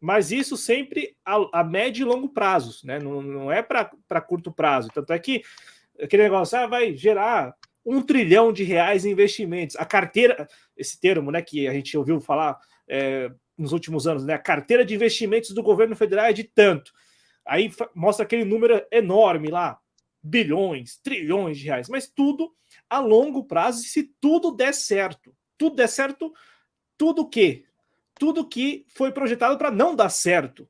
Mas isso sempre a médio e longo prazos, né? Não é para curto prazo. Tanto é que aquele negócio vai gerar R$1 trilhão em investimentos. A carteira, esse termo, né, que a gente ouviu falar nos últimos anos, né? A carteira de investimentos do governo federal é de tanto. Aí mostra aquele número enorme lá, bilhões, trilhões de reais, mas tudo a longo prazo, e se tudo der certo. Tudo der certo, tudo o quê? Tudo que foi projetado para não dar certo,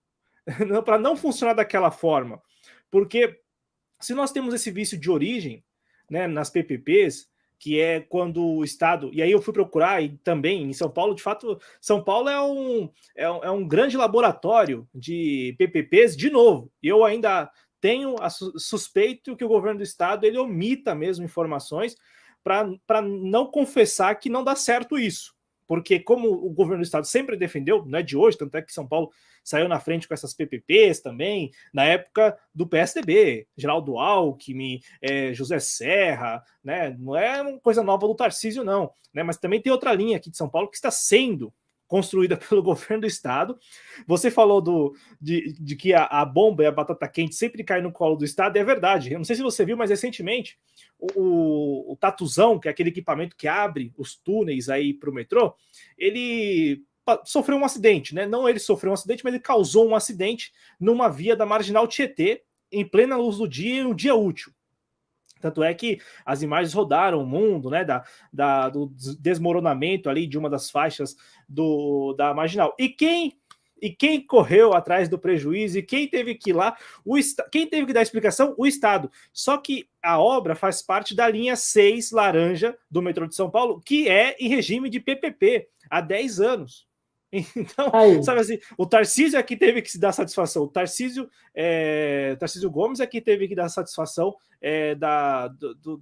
para não funcionar daquela forma. Porque se nós temos esse vício de origem, né, nas PPPs, que é quando o Estado... E aí eu fui procurar, e também em São Paulo, de fato, São Paulo é um grande laboratório de PPPs, de novo. E eu ainda tenho suspeito que o governo do Estado ele omita mesmo informações para não confessar que não dá certo isso. Porque como o governo do estado sempre defendeu, não é de hoje, tanto é que São Paulo saiu na frente com essas PPPs também, na época do PSDB, Geraldo Alckmin, José Serra, né? Não é uma coisa nova do Tarcísio, não, né? Mas também tem outra linha aqui de São Paulo que está sendo construída pelo governo do estado. Você falou de que a bomba e a batata quente sempre caem no colo do estado, é verdade. Eu não sei se você viu, mas recentemente o Tatuzão, que é aquele equipamento que abre os túneis aí para o metrô, ele sofreu um acidente, né? Não ele sofreu um acidente, mas ele causou um acidente numa via da Marginal Tietê, em plena luz do dia, em um dia útil. Tanto é que as imagens rodaram o mundo, né, do desmoronamento ali de uma das faixas da Marginal. E quem correu atrás do prejuízo e quem teve que ir lá, quem teve que dar explicação? O Estado. Só que a obra faz parte da linha 6 laranja do metrô de São Paulo, que é em regime de PPP há 10 anos. Então, sabe assim, o Tarcísio é que teve que se dar satisfação. O Tarcísio Gomes é que teve que dar satisfação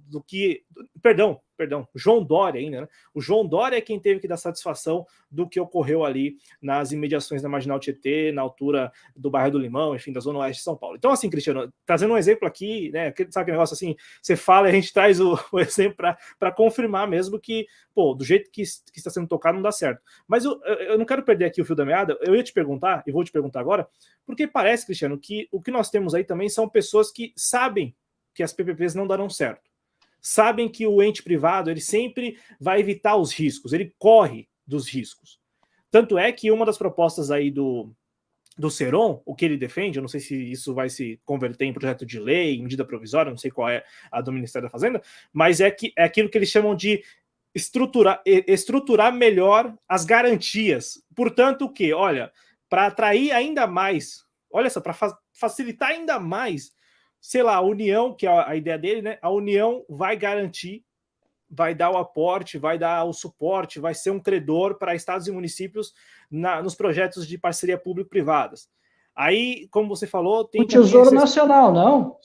do que... Perdão, perdão, João Dória ainda, né? O João Dória é quem teve que dar satisfação do que ocorreu ali nas imediações da Marginal Tietê, na altura do bairro do Limão, enfim, da Zona Oeste de São Paulo. Então, assim, Cristiano, trazendo um exemplo aqui, né? Sabe aquele negócio assim, você fala e a gente traz o exemplo para confirmar mesmo que, pô, do jeito que está sendo tocado não dá certo. Mas eu não quero perder aqui o fio da meada, eu ia te perguntar, e vou te perguntar agora, porque parece, Cristiano, que o que nós temos aí também são pessoas que sabem que as PPPs não darão certo. Sabem que o ente privado ele sempre vai evitar os riscos, ele corre dos riscos. Tanto é que uma das propostas aí do Seron, o que ele defende, eu não sei se isso vai se converter em projeto de lei, em medida provisória, não sei qual é a do Ministério da Fazenda, mas é aquilo que eles chamam de estruturar melhor as garantias. Portanto, o que? Olha, para atrair ainda mais, olha só, para facilitar ainda mais, sei lá, a União, que é a ideia dele, né? A União vai garantir, vai dar o aporte, vai dar o suporte, vai ser um credor para estados e municípios nos projetos de parceria público-privadas. Aí, como você falou, tem o Tesouro Nacional, não?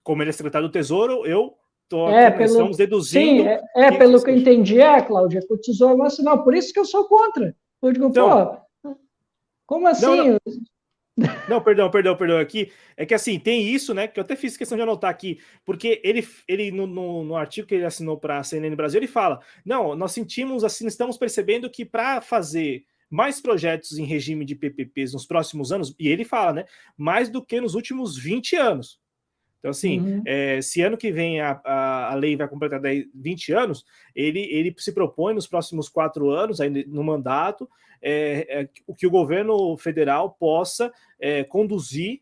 Como ele é secretário do Tesouro, eu estou aqui, nós estamos deduzindo... Sim, pelo que eu entendi, Cláudia, com o Tesouro Nacional, por isso que eu sou contra. Eu digo, então, pô, como assim? Não, perdão, aqui, é que assim, tem isso, né, que eu até fiz questão de anotar aqui, porque ele no artigo que ele assinou para a CNN Brasil, ele fala, não, nós sentimos, assim, estamos percebendo que para fazer mais projetos em regime de PPPs nos próximos anos, e ele fala, né, mais do que nos últimos 20 anos. Então, assim, se ano que vem a lei vai completar 20 anos, ele se propõe nos próximos 4 anos, aí no mandato, o que o governo federal possa conduzir,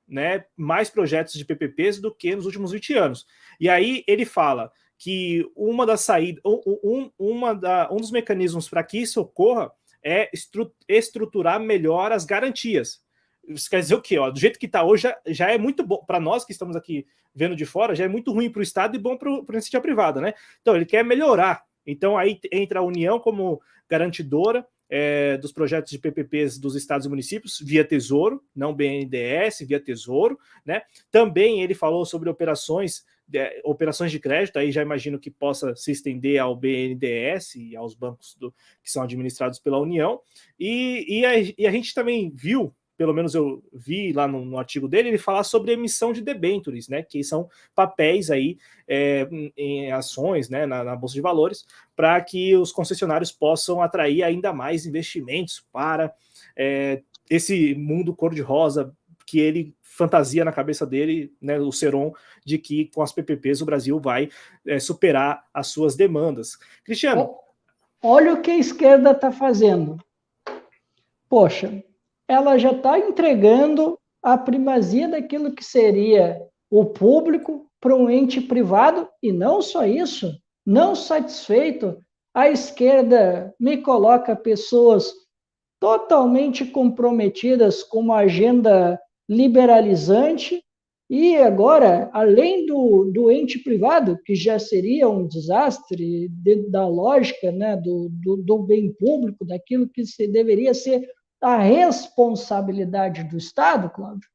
né, mais projetos de PPPs do que nos últimos 20 anos. E aí ele fala que uma das saídas, um dos mecanismos para que isso ocorra é estruturar melhor as garantias. Isso quer dizer o quê? Ó, do jeito que está hoje, já é muito bom para nós que estamos aqui vendo de fora, já é muito ruim para o Estado e bom para a iniciativa privada, né? Então, ele quer melhorar. Então, aí entra a União como garantidora dos projetos de PPPs dos estados e municípios, via Tesouro, não BNDES, via Tesouro, né? Também ele falou sobre operações de crédito, aí já imagino que possa se estender ao BNDES e aos bancos que são administrados pela União. E a gente também viu, pelo menos eu vi lá no artigo dele, ele falar sobre emissão de debêntures, né, que são papéis aí em ações, né, na Bolsa de Valores, para que os concessionários possam atrair ainda mais investimentos para esse mundo cor-de-rosa que ele fantasia na cabeça dele, né, o Seron, de que com as PPPs o Brasil vai superar as suas demandas. Cristiano. Olha o que a esquerda está fazendo. Poxa, ela já está entregando a primazia daquilo que seria o público para um ente privado, e não só isso, não satisfeito, a esquerda me coloca pessoas totalmente comprometidas com uma agenda liberalizante, e agora, além do ente privado, que já seria um desastre da lógica, né, do bem público, daquilo que deveria ser a responsabilidade do Estado, Cláudio,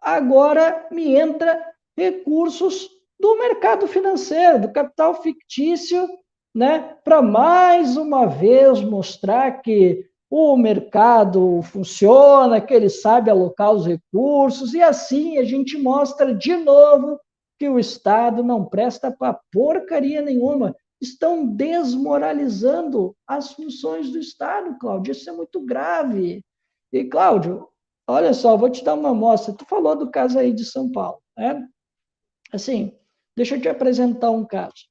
agora me entra recursos do mercado financeiro, do capital fictício, né, para mais uma vez mostrar que o mercado funciona, que ele sabe alocar os recursos, e assim a gente mostra de novo que o Estado não presta para porcaria nenhuma. Estão desmoralizando as funções do Estado, Cláudio. Isso é muito grave. E, Cláudio, olha só, vou te dar uma amostra. Tu falou do caso aí de São Paulo, né? Assim, deixa eu te apresentar um caso.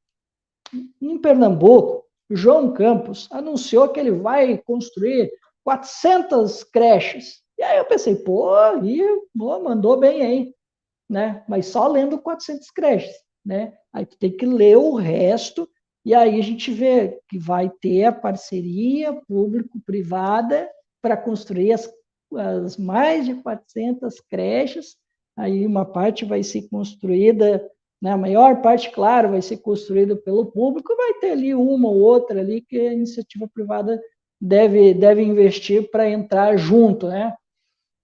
Em Pernambuco, João Campos anunciou que ele vai construir 400 creches. E aí eu pensei, mandou bem aí, né? Mas só lendo 400 creches, né? Aí tu tem que ler o resto, e aí a gente vê que vai ter a parceria público-privada para construir as mais de 400 creches. Aí uma parte vai ser construída, né? A maior parte, claro, vai ser construída pelo público, vai ter ali uma ou outra ali que a iniciativa privada deve investir para entrar junto, né?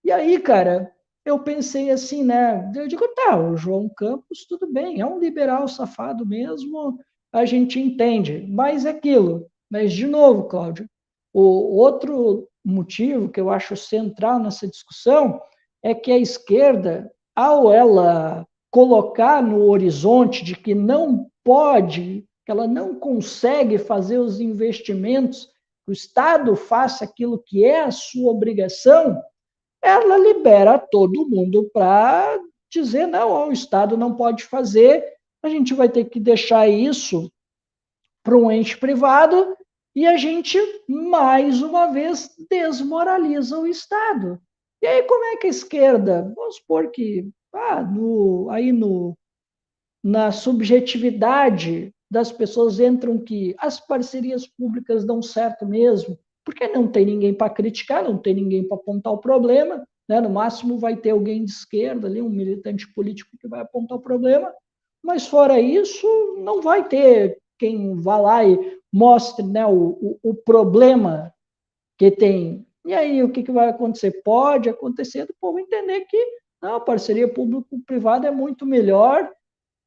E aí, cara, eu pensei assim, né? Eu digo, tá, o João Campos, tudo bem, é um liberal safado mesmo, a gente entende. Mas é aquilo. Mas, de novo, Cláudio, o outro motivo que eu acho central nessa discussão é que a esquerda, ao ela colocar no horizonte de que não pode, que ela não consegue fazer os investimentos, que o Estado faça aquilo que é a sua obrigação, ela libera todo mundo para dizer, não, o Estado não pode fazer, a gente vai ter que deixar isso para um ente privado e a gente, mais uma vez, desmoraliza o Estado. E aí, como é que a esquerda, vamos supor que na subjetividade das pessoas entram que as parcerias públicas dão certo mesmo, porque não tem ninguém para criticar, não tem ninguém para apontar o problema, né? No máximo vai ter alguém de esquerda ali, um militante político que vai apontar o problema, mas fora isso, não vai ter quem vá lá e mostre, né, o problema que tem. E aí, o que vai acontecer? Pode acontecer do povo entender que não, a parceria público-privada é muito melhor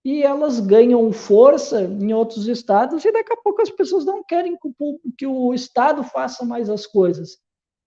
e elas ganham força em outros estados e daqui a pouco as pessoas não querem que o Estado faça mais as coisas.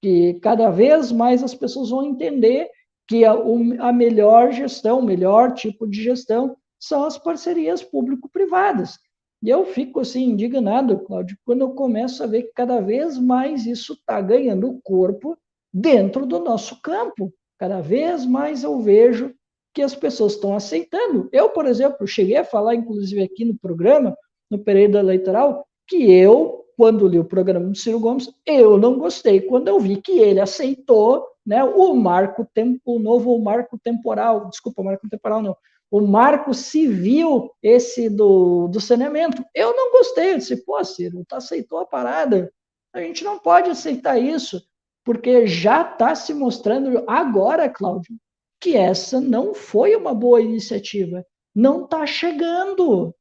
Que cada vez mais as pessoas vão entender que a melhor gestão, o melhor tipo de gestão são as parcerias público-privadas. E eu fico assim indignado, Cláudio, quando eu começo a ver que cada vez mais isso está ganhando corpo dentro do nosso campo. Cada vez mais eu vejo que as pessoas estão aceitando. Eu, por exemplo, cheguei a falar, inclusive aqui no programa, no período eleitoral, que eu, quando li o programa do Ciro Gomes, eu não gostei. Quando eu vi que ele aceitou, né, o novo marco temporal, desculpa, marco temporal não, o marco civil, esse do saneamento. Eu não gostei. Eu disse, pô, Ciro, tu aceitou a parada. A gente não pode aceitar isso, porque já está se mostrando agora, Cláudio, que essa não foi uma boa iniciativa. Não está chegando.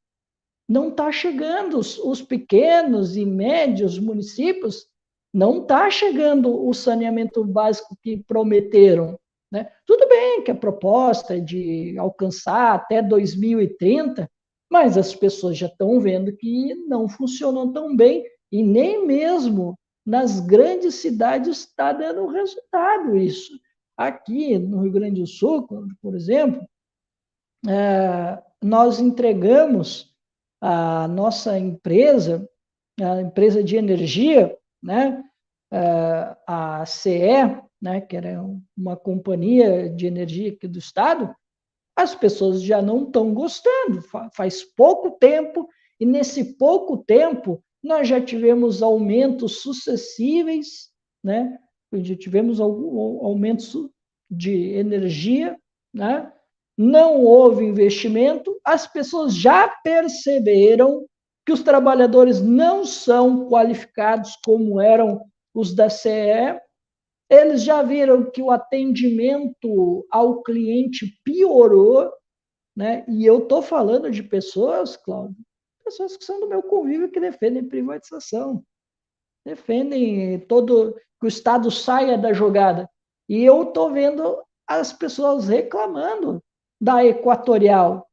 Não está chegando. Os pequenos e médios municípios não está chegando o saneamento básico que prometeram. Né? Tudo bem que a proposta é de alcançar até 2030, mas as pessoas já estão vendo que não funcionou tão bem e nem mesmo nas grandes cidades está dando resultado isso. Aqui no Rio Grande do Sul, por exemplo, nós entregamos a nossa empresa, a empresa de energia, né, a CE, né, que era uma companhia de energia aqui do estado, as pessoas já não estão gostando. Faz pouco tempo, e nesse pouco tempo nós já tivemos aumentos sucessivos, né? Já tivemos aumentos de energia, né? Não houve investimento, as pessoas já perceberam que os trabalhadores não são qualificados como eram os da CE, eles já viram que o atendimento ao cliente piorou, né? E eu estou falando de pessoas, Cláudio, pessoas que são do meu convívio que defendem privatização, defendem que o Estado saia da jogada. E eu estou vendo as pessoas reclamando da Equatorial,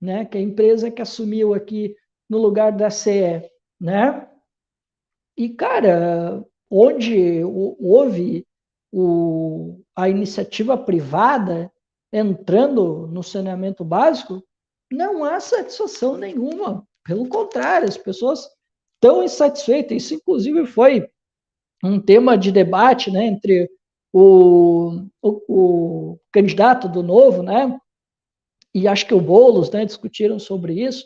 né? Que é a empresa que assumiu aqui no lugar da CE, né? E, cara, onde houve a iniciativa privada entrando no saneamento básico, não há satisfação nenhuma. Pelo contrário, as pessoas estão insatisfeitas. Isso, inclusive, foi um tema de debate, né, entre o candidato do Novo, né, e acho que o Boulos, né, discutiram sobre isso.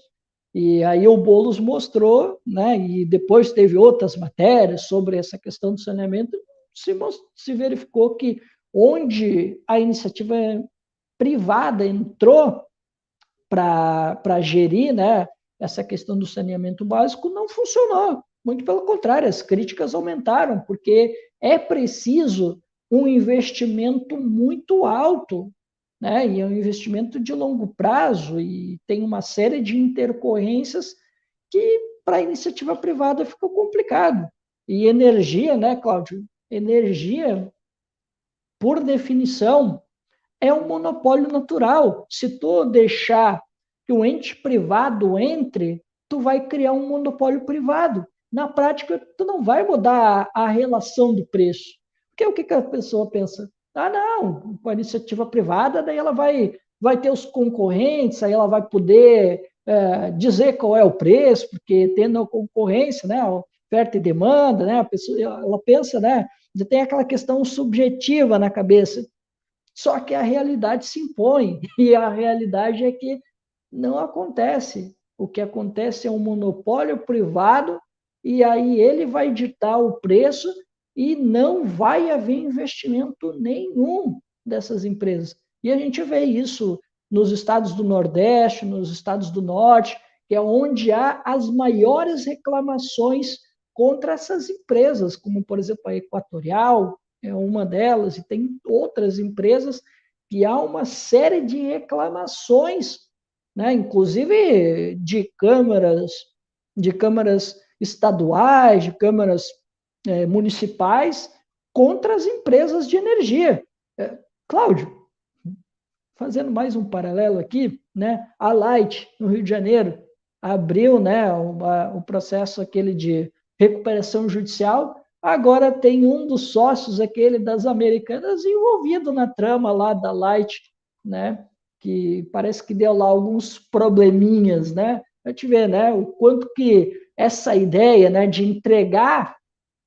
E aí o Boulos mostrou, né, e depois teve outras matérias sobre essa questão do saneamento, se verificou que onde a iniciativa privada entrou para gerir, né, essa questão do saneamento básico, não funcionou. Muito pelo contrário, as críticas aumentaram, porque é preciso um investimento muito alto, né? E é um investimento de longo prazo e tem uma série de intercorrências que para a iniciativa privada ficou complicado. E energia, né, Cláudio? Energia, por definição, é um monopólio natural. Se tu deixar que o ente privado entre, tu vai criar um monopólio privado. Na prática, tu não vai mudar a relação do preço. Porque o que a pessoa pensa? Ah, não, com a iniciativa privada, daí ela vai ter os concorrentes, aí ela vai poder dizer qual é o preço, porque tendo a concorrência, né, oferta e demanda, né, a pessoa, ela pensa, né, já tem aquela questão subjetiva na cabeça. Só que a realidade se impõe, e a realidade é que não acontece. O que acontece é um monopólio privado, e aí ele vai ditar o preço e não vai haver investimento nenhum dessas empresas. E a gente vê isso nos estados do Nordeste, nos estados do Norte, que é onde há as maiores reclamações contra essas empresas, como, por exemplo, a Equatorial é uma delas, e tem outras empresas que há uma série de reclamações, né, inclusive de câmaras estaduais, de câmaras municipais, contra as empresas de energia. Cláudio, fazendo mais um paralelo aqui, né, a Light, no Rio de Janeiro, abriu, né, o processo aquele de recuperação judicial, agora tem um dos sócios, aquele das Americanas, envolvido na trama lá da Light, né, que parece que deu lá alguns probleminhas, né, a gente vê, né, o quanto que essa ideia, né, de entregar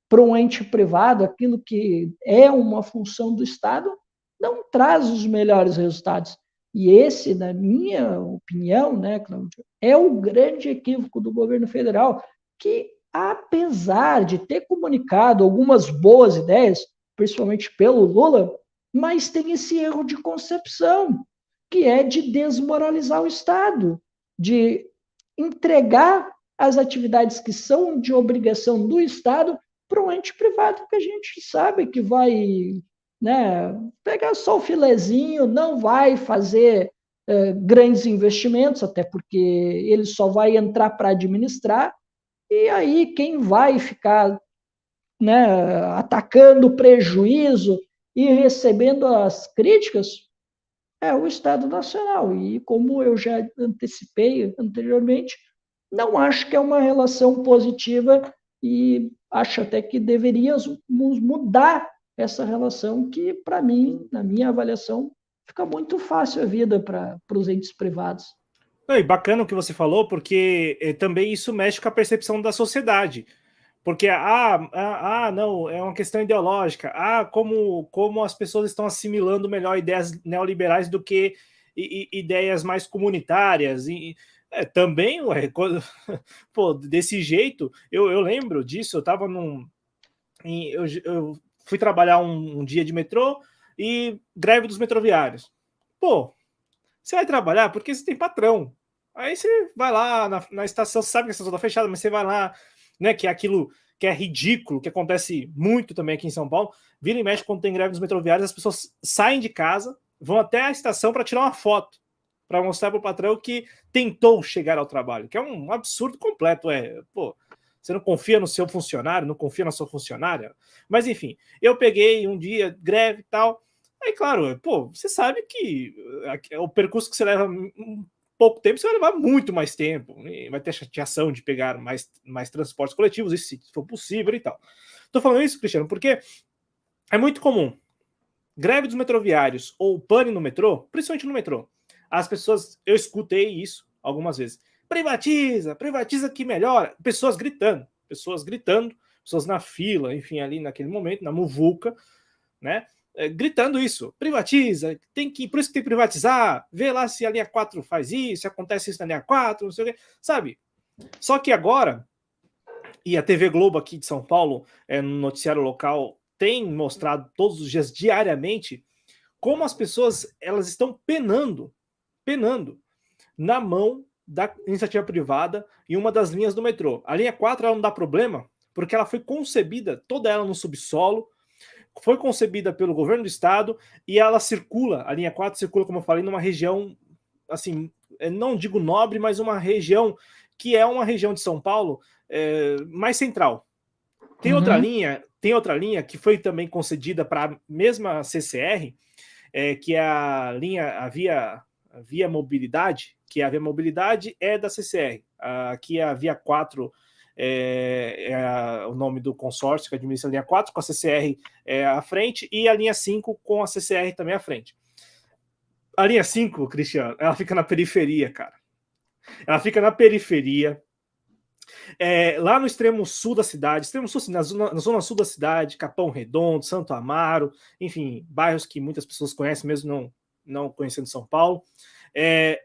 para um ente privado aquilo que é uma função do Estado não traz os melhores resultados. E esse, na minha opinião, né, Cláudio, é o grande equívoco do governo federal, que, apesar de ter comunicado algumas boas ideias, principalmente pelo Lula, mas tem esse erro de concepção, que é de desmoralizar o Estado, de entregar as atividades que são de obrigação do Estado para um ente privado que a gente sabe que vai, né, pegar só o filezinho, não vai fazer grandes investimentos, até porque ele só vai entrar para administrar, e aí quem vai ficar, né, atacando o prejuízo e recebendo as críticas é o Estado Nacional. E como eu já antecipei anteriormente, não acho que é uma relação positiva e acho até que deveríamos mudar essa relação que, para mim, na minha avaliação, fica muito fácil a vida para os entes privados. E bacana o que você falou, porque também isso mexe com a percepção da sociedade. Porque, não, é uma questão ideológica. Como as pessoas estão assimilando melhor ideias neoliberais do que ideias mais comunitárias. Também, pô, desse jeito, eu lembro disso, eu estava eu fui trabalhar um dia de metrô e greve dos metroviários. Pô, você vai trabalhar porque você tem patrão. Aí você vai lá na estação, você sabe que a estação está fechada, mas você vai lá, né? Que é aquilo que é ridículo, que acontece muito também aqui em São Paulo. Vira e mexe quando tem greve nos metroviários, as pessoas saem de casa, vão até a estação para tirar uma foto, para mostrar para o patrão que tentou chegar ao trabalho, que é um absurdo completo. Pô, você não confia no seu funcionário, não confia na sua funcionária. Mas enfim, eu peguei um dia, greve e tal. Aí, claro, pô, você sabe que o percurso que você leva pouco tempo, você vai levar muito mais tempo, vai ter chateação de pegar mais transportes coletivos, isso se for possível e tal. Tô falando isso, Cristiano, porque é muito comum greve dos metroviários ou pane no metrô, principalmente no metrô. As pessoas, eu escutei isso algumas vezes. Privatiza que melhora. Pessoas gritando, pessoas na fila, enfim, ali naquele momento, na muvuca, né? Gritando isso, privatiza, por isso que tem que privatizar, vê lá se a linha 4 faz isso, se acontece isso na linha 4, não sei o quê, sabe? Só que agora, e a TV Globo aqui de São Paulo, no noticiário local, tem mostrado todos os dias, diariamente, como as pessoas elas estão penando na mão da iniciativa privada em uma das linhas do metrô. A linha 4 ela não dá problema, porque ela foi concebida, toda ela no subsolo, foi concebida pelo governo do estado e ela circula, a linha 4 circula, como eu falei, numa região, assim, não digo nobre, mas uma região que é uma região de São Paulo mais central. Tem outra linha que foi também concedida para a mesma CCR, que é a Via Mobilidade, que a Via Mobilidade é da CCR. Aqui a Via 4 o nome do consórcio que administra a linha 4, com a CCR à frente, e a linha 5 com a CCR também à frente. A linha 5, Cristiano, ela fica na periferia, cara. Ela fica na periferia, lá no extremo sul da cidade, extremo sul, na zona sul da cidade, Capão Redondo, Santo Amaro, enfim, bairros que muitas pessoas conhecem, mesmo não conhecendo São Paulo.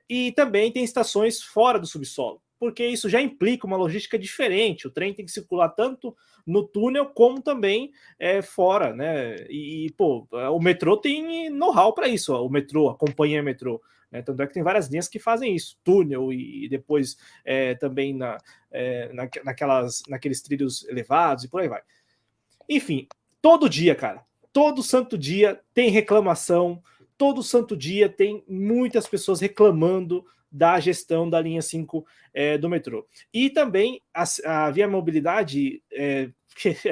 E também tem estações fora do subsolo, porque isso já implica uma logística diferente. O trem tem que circular tanto no túnel como também fora, né? E, pô, o metrô tem know-how para isso, ó, o metrô, a companhia metrô. Tanto é que tem várias linhas que fazem isso, túnel e depois também naqueles trilhos elevados e por aí vai. Enfim, todo dia, cara, todo santo dia tem reclamação, todo santo dia tem muitas pessoas reclamando da gestão da linha 5 do metrô. E também a Via Mobilidade,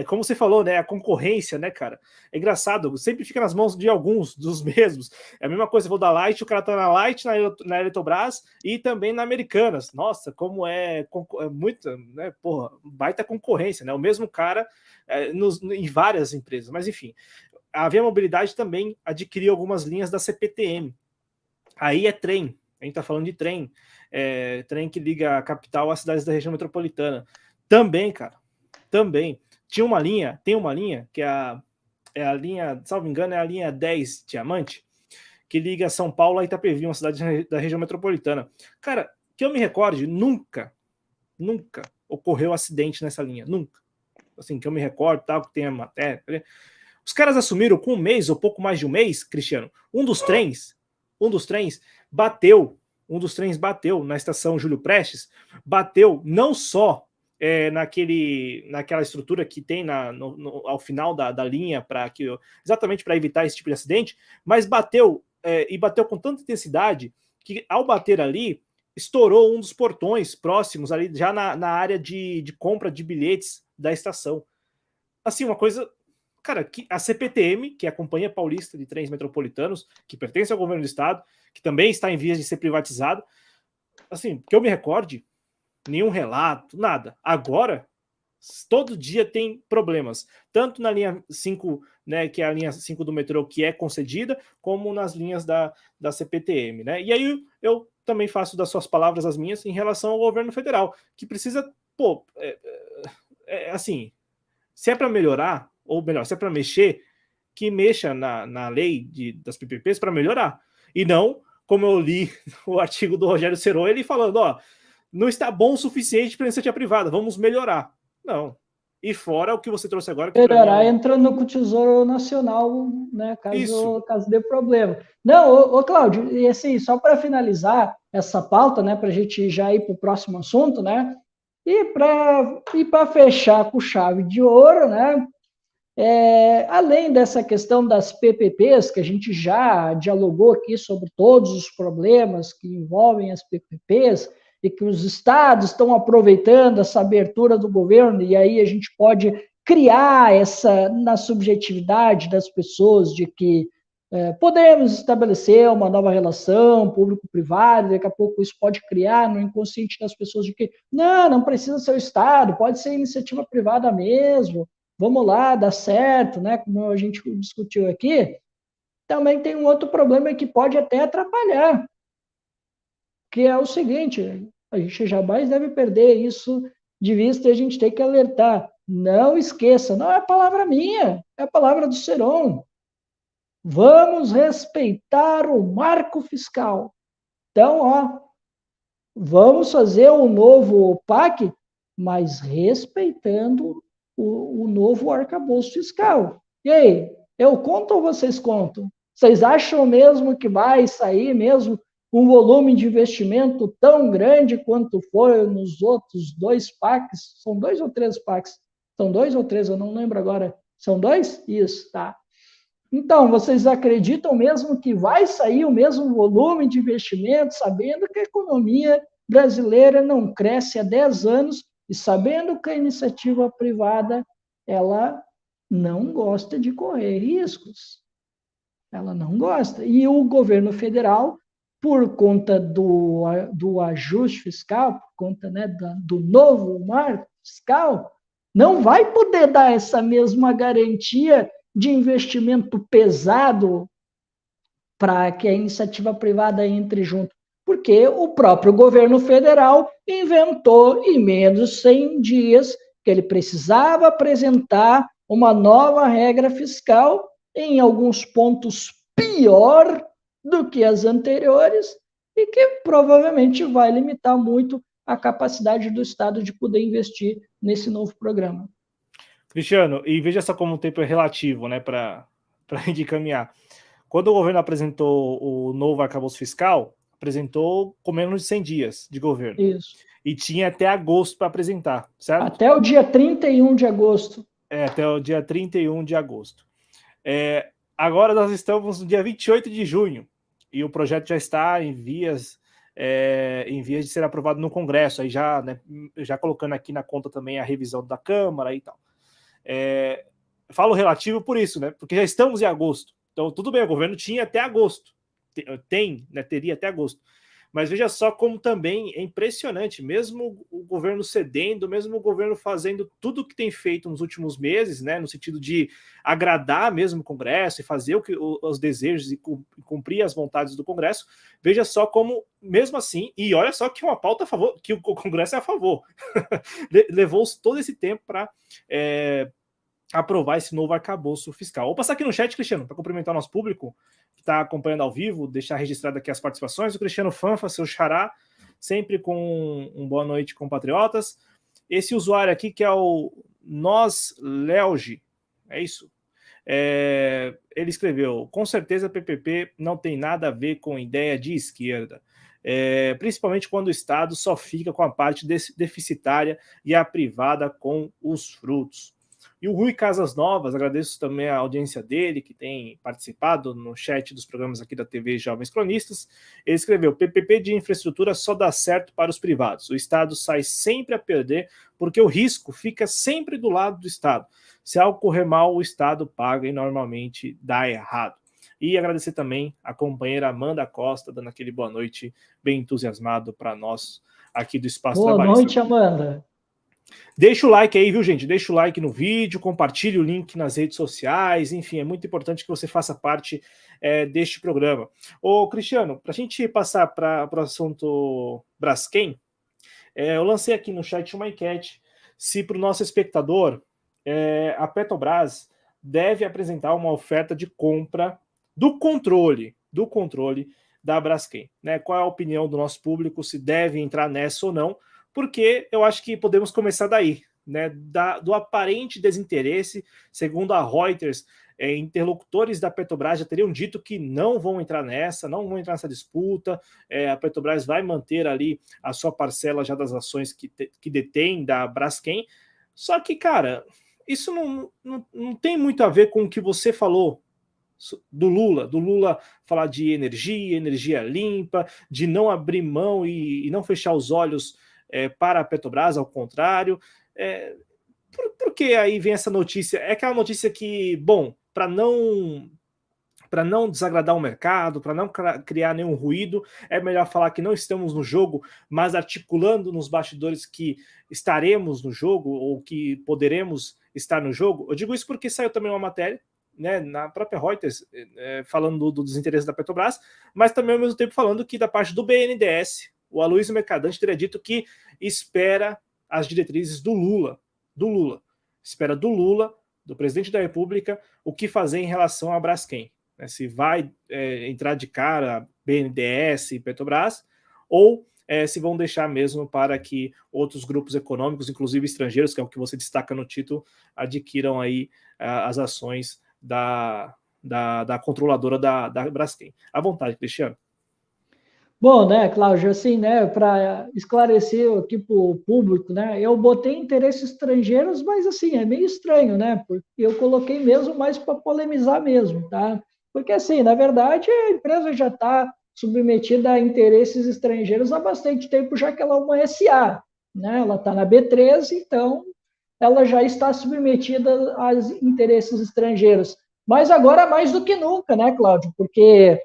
como você falou, né, a concorrência, né, cara? É engraçado, sempre fica nas mãos de alguns dos mesmos. É a mesma coisa, eu vou da Light, o cara tá na Light, na Eletrobras e também na Americanas. Nossa, como é muito, né, porra, baita concorrência, né? O mesmo cara em várias empresas, mas enfim. A Via Mobilidade também adquiriu algumas linhas da CPTM. Aí é trem, a gente está falando de trem, trem que liga a capital às cidades da região metropolitana. Também, cara, também. Tem uma linha, que é a linha, salvo engano, é a linha 10 Diamante, que liga São Paulo a Itapevi, uma cidade da região metropolitana. Cara, que eu me recorde, nunca ocorreu acidente nessa linha, nunca. Assim, que eu me recordo, tal, que tem a matéria. Os caras assumiram com um mês ou pouco mais de um mês, Cristiano, um dos trens bateu na estação Júlio Prestes, bateu não só naquela estrutura que tem ao final da linha, exatamente para evitar esse tipo de acidente, mas bateu com tanta intensidade que, ao bater ali, estourou um dos portões próximos ali, já na área de compra de bilhetes da estação. Assim, uma coisa... Cara, que a CPTM, que é a Companhia Paulista de Trens Metropolitanos, que pertence ao governo do estado, que também está em vias de ser privatizado, assim, que eu me recorde, nenhum relato, nada. Agora, todo dia tem problemas, tanto na linha 5, né, que é a linha 5 do metrô, que é concedida, como nas linhas da CPTM, né? E aí eu também faço das suas palavras as minhas em relação ao governo federal, que precisa, pô, assim, se é para melhorar, ou melhor, se é para mexer, que mexa na lei das PPPs para melhorar. E não, como eu li o artigo do Rogério Seron, ele falando, ó, não está bom o suficiente para a iniciativa privada, vamos melhorar. Não. E fora o que você trouxe agora... melhorar entrando com o Tesouro Nacional, né, caso dê problema. Não, ô Cláudio, e assim, só para finalizar essa pauta, né, para a gente já ir para o próximo assunto, né, e para fechar com chave de ouro, né, além dessa questão das PPPs, que a gente já dialogou aqui sobre todos os problemas que envolvem as PPPs, e que os estados estão aproveitando essa abertura do governo, e aí a gente pode criar na subjetividade das pessoas, de que podemos estabelecer uma nova relação público-privada, daqui a pouco isso pode criar no inconsciente das pessoas de que não precisa ser o Estado, pode ser iniciativa privada mesmo, vamos lá, dá certo, né? Como a gente discutiu aqui. Também tem um outro problema que pode até atrapalhar, que é o seguinte: a gente jamais deve perder isso de vista, e a gente tem que alertar. Não esqueça, não é palavra minha, é a palavra do Seron. Vamos respeitar o marco fiscal. Então, ó, vamos fazer um novo PAC, mas respeitando o novo arcabouço fiscal. E aí, eu conto ou vocês contam? Vocês acham mesmo que vai sair mesmo um volume de investimento tão grande quanto foi nos outros 2 PACs? São 2 ou 3 PACs? São 2 ou 3, eu não lembro agora. São 2? Isso, tá. Então, vocês acreditam mesmo que vai sair o mesmo volume de investimento, sabendo que a economia brasileira não cresce há 10 anos e sabendo que a iniciativa privada, ela não gosta de correr riscos. Ela não gosta. E o governo federal por conta do ajuste fiscal, por conta, né, do novo marco fiscal, não vai poder dar essa mesma garantia de investimento pesado para que a iniciativa privada entre junto, porque o próprio governo federal inventou em menos de 100 dias que ele precisava apresentar uma nova regra fiscal, em alguns pontos pior do que as anteriores, e que provavelmente vai limitar muito a capacidade do Estado de poder investir nesse novo programa. Cristiano, e veja só como o tempo é relativo, né, para a gente caminhar. Quando o governo apresentou o novo arcabouço fiscal, apresentou com menos de 100 dias de governo. Isso. E tinha até agosto para apresentar, certo? Até o dia 31 de agosto. Até o dia 31 de agosto. Agora nós estamos no dia 28 de junho e o projeto já está em vias de ser aprovado no Congresso, aí já, né, já colocando aqui na conta também a revisão da Câmara e tal. Falo relativo por isso, né? Porque já estamos em agosto. Então, tudo bem, o governo tinha até agosto. Teria até agosto. Mas veja só como também é impressionante, mesmo o governo cedendo, mesmo o governo fazendo tudo o que tem feito nos últimos meses, né, no sentido de agradar mesmo o Congresso e fazer os desejos e cumprir as vontades do Congresso, veja só como, mesmo assim, e olha só que uma pauta a favor, que o Congresso é a favor, levou todo esse tempo para aprovar esse novo arcabouço fiscal. Vou passar aqui no chat, Cristiano, para cumprimentar o nosso público que está acompanhando ao vivo, deixar registrado aqui as participações. O Cristiano Fanfa, seu xará, sempre com um boa noite, compatriotas. Esse usuário aqui, que é o Nós Lelge, é isso? Ele escreveu, com certeza PPP não tem nada a ver com ideia de esquerda, principalmente quando o Estado só fica com a parte deficitária e a privada com os frutos. E o Rui Casas Novas, agradeço também a audiência dele, que tem participado no chat dos programas aqui da TV Jovens Cronistas. Ele escreveu, PPP de infraestrutura só dá certo para os privados. O Estado sai sempre a perder, porque o risco fica sempre do lado do Estado. Se algo correr mal, o Estado paga e normalmente dá errado. E agradecer também a companheira Amanda Costa, dando aquele boa noite bem entusiasmado para nós aqui do Espaço Trabalhista. Boa noite, Amanda. Deixa o like aí, viu, gente? Deixa o like no vídeo, compartilhe o link nas redes sociais, enfim, é muito importante que você faça parte deste programa. Ô, Cristiano, para a gente passar para o assunto Braskem, eu lancei aqui no chat uma enquete se para o nosso espectador a Petrobras deve apresentar uma oferta de compra do controle da Braskem, né? Qual é a opinião do nosso público, se deve entrar nessa ou não, porque eu acho que podemos começar daí, né? Do aparente desinteresse, segundo a Reuters, interlocutores da Petrobras já teriam dito que não vão entrar nessa disputa, a Petrobras vai manter ali a sua parcela já das ações que detém da Braskem, só que, cara, isso não tem muito a ver com o que você falou do Lula falar de energia limpa, de não abrir mão e não fechar os olhos para a Petrobras, ao contrário. Por que aí vem essa notícia? É aquela notícia que, bom, para não desagradar o mercado, para não criar nenhum ruído, é melhor falar que não estamos no jogo, mas articulando nos bastidores que estaremos no jogo ou que poderemos estar no jogo. Eu digo isso porque saiu também uma matéria, né, na própria Reuters, falando do desinteresse da Petrobras, mas também ao mesmo tempo falando que da parte do BNDES, o Aloysio Mercadante teria dito que espera as diretrizes do Lula. Espera do Lula, do presidente da República, o que fazer em relação à Braskem. Né? Se vai entrar de cara BNDES e Petrobras, ou se vão deixar mesmo para que outros grupos econômicos, inclusive estrangeiros, que é o que você destaca no título, adquiram aí as ações da controladora da Braskem. À vontade, Cristiano. Bom, né, Cláudio, assim, né, para esclarecer aqui para o público, né, eu botei interesses estrangeiros, mas assim, é meio estranho, né, porque eu coloquei mesmo mais para polemizar mesmo, tá? Porque assim, na verdade, a empresa já está submetida a interesses estrangeiros há bastante tempo, já que ela é uma SA, né, ela está na B13, então ela já está submetida a interesses estrangeiros. Mas agora mais do que nunca, né, Cláudio, porque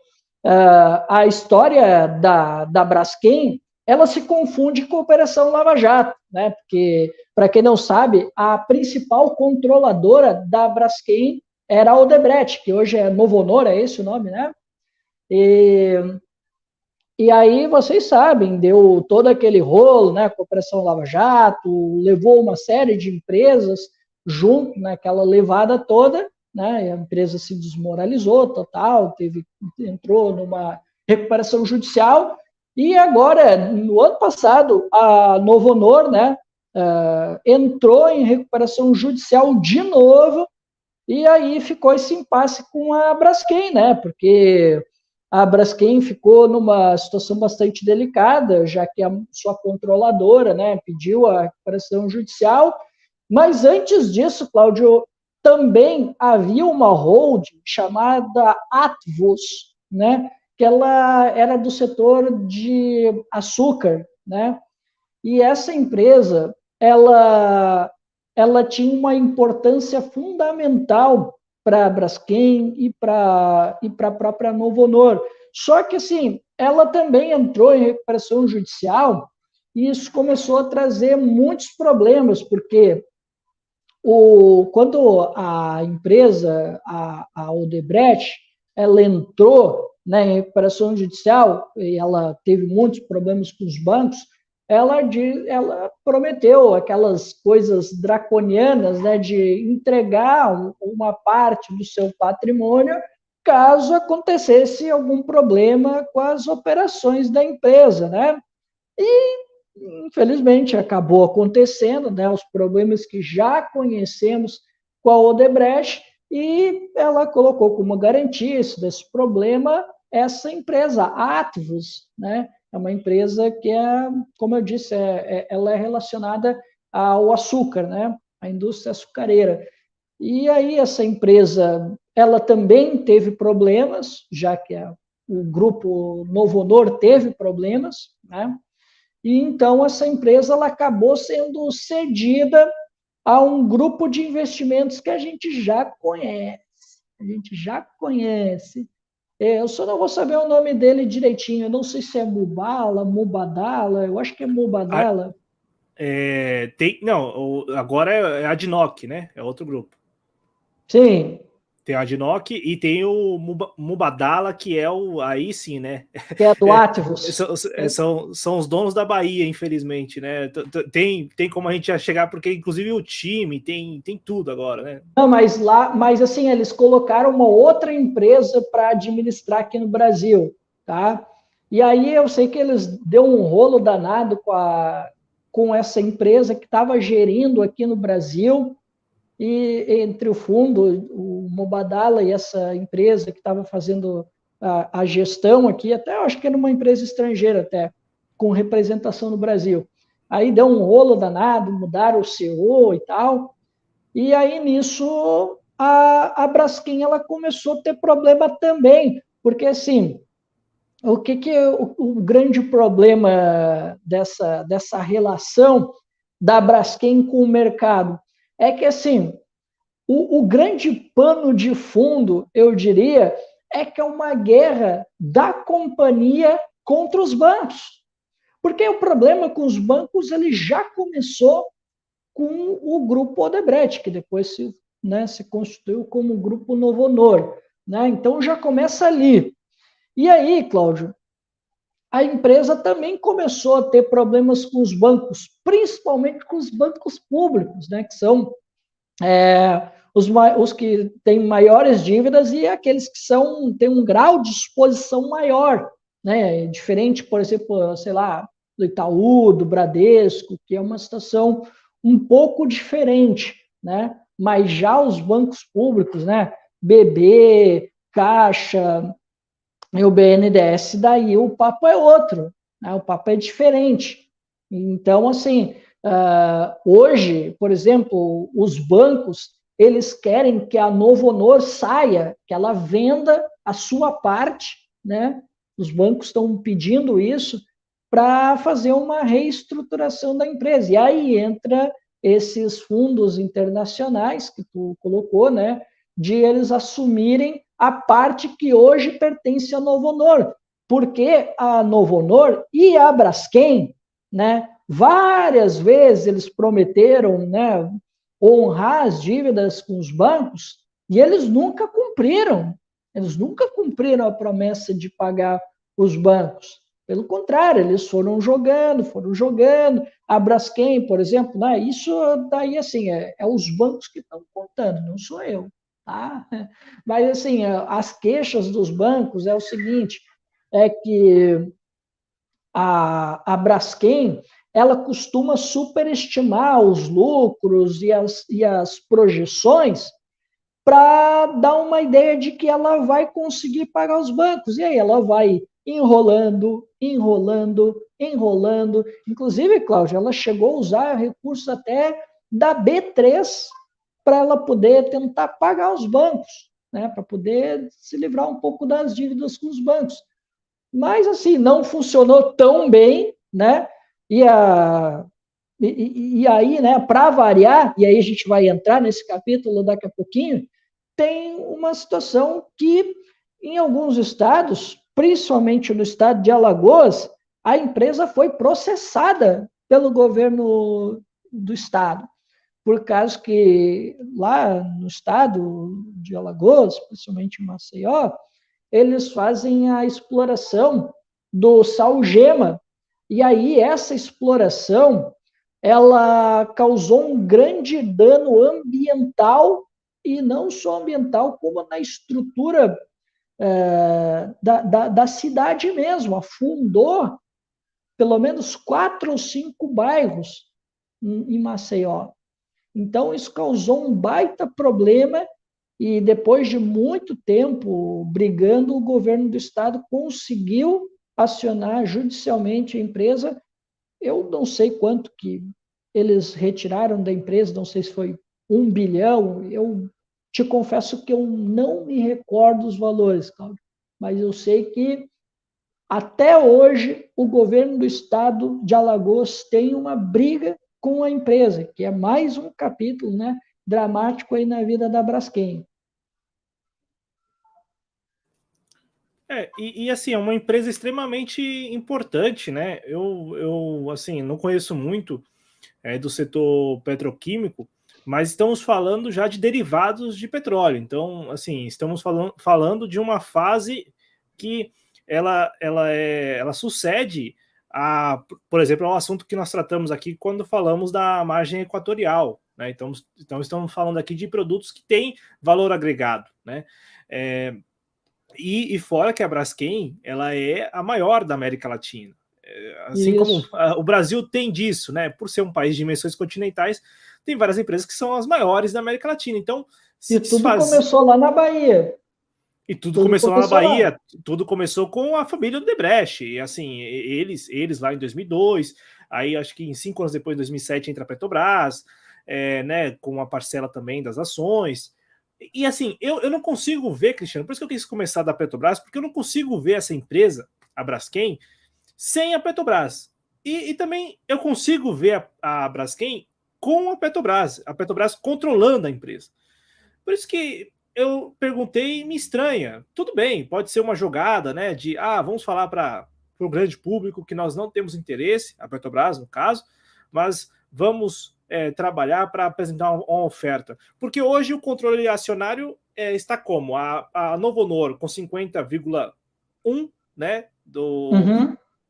a história da Braskem, ela se confunde com a Operação Lava Jato, né? Porque, para quem não sabe, a principal controladora da Braskem era a Odebrecht, que hoje é Novo Honor, é esse o nome, né? E aí, vocês sabem, deu todo aquele rolo, né, com a Operação Lava Jato, levou uma série de empresas junto naquela levada toda, né, a empresa se desmoralizou total, entrou numa recuperação judicial, e agora, no ano passado, a Novo Honor, né, entrou em recuperação judicial de novo, e aí ficou esse impasse com a Braskem, né, porque a Braskem ficou numa situação bastante delicada, já que a sua controladora, né, pediu a recuperação judicial, mas antes disso, Cláudio, também havia uma holding chamada Atvos, né, que ela era do setor de açúcar, né, e essa empresa, ela tinha uma importância fundamental para a Braskem e para a própria Novo Honor. Só que, assim, ela também entrou em recuperação judicial e isso começou a trazer muitos problemas, porque quando a empresa, a Odebrecht, ela entrou, né, em recuperação judicial e ela teve muitos problemas com os bancos, ela prometeu aquelas coisas draconianas, né, de entregar uma parte do seu patrimônio caso acontecesse algum problema com as operações da empresa, né? E, infelizmente, acabou acontecendo, né, os problemas que já conhecemos com a Odebrecht, e ela colocou como garantia desse problema essa empresa, a Atvos, né? É uma empresa que como eu disse, ela é relacionada ao açúcar, né? A indústria açucareira. E aí essa empresa, ela também teve problemas, já que o grupo Novo Honor teve problemas, né? E então essa empresa ela acabou sendo cedida a um grupo de investimentos que a gente já conhece. A gente já conhece. Eu só não vou saber o nome dele direitinho. Eu não sei se é Mubadala, eu acho que é Mubadala. Não, agora é a Adnoc, né? É outro grupo. Sim. Tem a Adnoc e tem o Mubadala, que é aí sim, né? Que é do Ativos. São os donos da Bahia, infelizmente, né? Tem como a gente chegar, porque inclusive o time tem tudo agora, né? Não, mas assim, eles colocaram uma outra empresa para administrar aqui no Brasil, tá? E aí eu sei que eles deu um rolo danado com essa empresa que estava gerindo aqui no Brasil, e entre o fundo, o Mubadala e essa empresa que estava fazendo a gestão aqui, até eu acho que era uma empresa estrangeira até, com representação no Brasil. Aí deu um rolo danado, mudaram o CEO e tal, e aí nisso a Braskem ela começou a ter problema também, porque assim, o que é o grande problema dessa relação da Braskem com o mercado? É que assim, o grande pano de fundo, eu diria, é que é uma guerra da companhia contra os bancos. Porque o problema com os bancos ele já começou com o grupo Odebrecht, que depois se constituiu como o grupo Novo Honor. Né? Então já começa ali. E aí, Cláudio, a empresa também começou a ter problemas com os bancos, principalmente com os bancos públicos, né? Que são os que têm maiores dívidas e aqueles que têm um grau de exposição maior, né? Diferente, por exemplo, sei lá, do Itaú, do Bradesco, que é uma situação um pouco diferente, né? Mas já os bancos públicos, né? BB, Caixa e o BNDES, daí o papo é outro, né? O papo é diferente. Então, assim, hoje, por exemplo, os bancos, eles querem que a Novo Honor saia, que ela venda a sua parte, né? Os bancos estão pedindo isso para fazer uma reestruturação da empresa. E aí entra esses fundos internacionais que tu colocou, né? De eles assumirem a parte que hoje pertence à Novo Honor, porque a Novo Honor e a Braskem, né, várias vezes eles prometeram, né, honrar as dívidas com os bancos e eles nunca cumpriram. Eles nunca cumpriram a promessa de pagar os bancos. Pelo contrário, eles foram jogando, foram jogando. A Braskem, por exemplo, né, isso daí assim é os bancos que estão contando, não sou eu. Tá? Mas assim, as queixas dos bancos é o seguinte, é que a Braskem ela costuma superestimar os lucros e as projeções para dar uma ideia de que ela vai conseguir pagar os bancos. E aí ela vai enrolando, enrolando, enrolando. Inclusive, Cláudia, ela chegou a usar recursos até da B3 para ela poder tentar pagar os bancos, né? Para poder se livrar um pouco das dívidas com os bancos. Mas, assim, não funcionou tão bem, né? E, e aí, né, para variar, e aí a gente vai entrar nesse capítulo daqui a pouquinho, tem uma situação que, em alguns estados, principalmente no estado de Alagoas, a empresa foi processada pelo governo do estado, por causa que lá no estado de Alagoas, principalmente em Maceió, eles fazem a exploração do sal-gema. E aí essa exploração, ela causou um grande dano ambiental, e não só ambiental, como na estrutura da cidade mesmo. Afundou pelo menos 4 ou 5 bairros em Maceió. Então, isso causou um baita problema e depois de muito tempo brigando, o governo do estado conseguiu acionar judicialmente a empresa. Eu não sei quanto que eles retiraram da empresa, não sei se foi 1 bilhão. Eu te confesso que eu não me recordo os valores, Cláudio, mas eu sei que até hoje o governo do estado de Alagoas tem uma briga com a empresa, que é mais um capítulo, né, dramático aí na vida da Braskem. Assim, é uma empresa extremamente importante, né? Eu assim, não conheço muito do setor petroquímico, mas estamos falando já de derivados de petróleo. Então, assim, estamos falando de uma fase que ela sucede a, por exemplo, é um assunto que nós tratamos aqui quando falamos da margem equatorial, né? Então estamos falando aqui de produtos que têm valor agregado, né? E fora que a Braskem, ela é a maior da América Latina. Assim como Isso. o Brasil tem disso, né? Por ser um país de dimensões continentais, tem várias empresas que são as maiores da América Latina. Então, E se tudo desfaz... começou lá na Bahia. E tudo Tudo começou lá na começou lá. Bahia, tudo começou com a família do Debrecht. E assim, eles lá em 2002, aí acho que em 5 anos depois, em 2007, entra a Petrobras, né, com uma parcela também das ações. E assim, eu não consigo ver, Cristiano, por isso que eu quis começar da Petrobras, porque eu não consigo ver essa empresa, a Braskem, sem a Petrobras. E também eu consigo ver a Braskem com a Petrobras controlando a empresa. Por isso que eu perguntei e me estranha. Tudo bem, pode ser uma jogada, né? De vamos falar para o grande público que nós não temos interesse, a Petrobras, no caso, mas vamos trabalhar para apresentar uma oferta. Porque hoje o controle acionário está como? A Novo Honor com 50,1, né? Do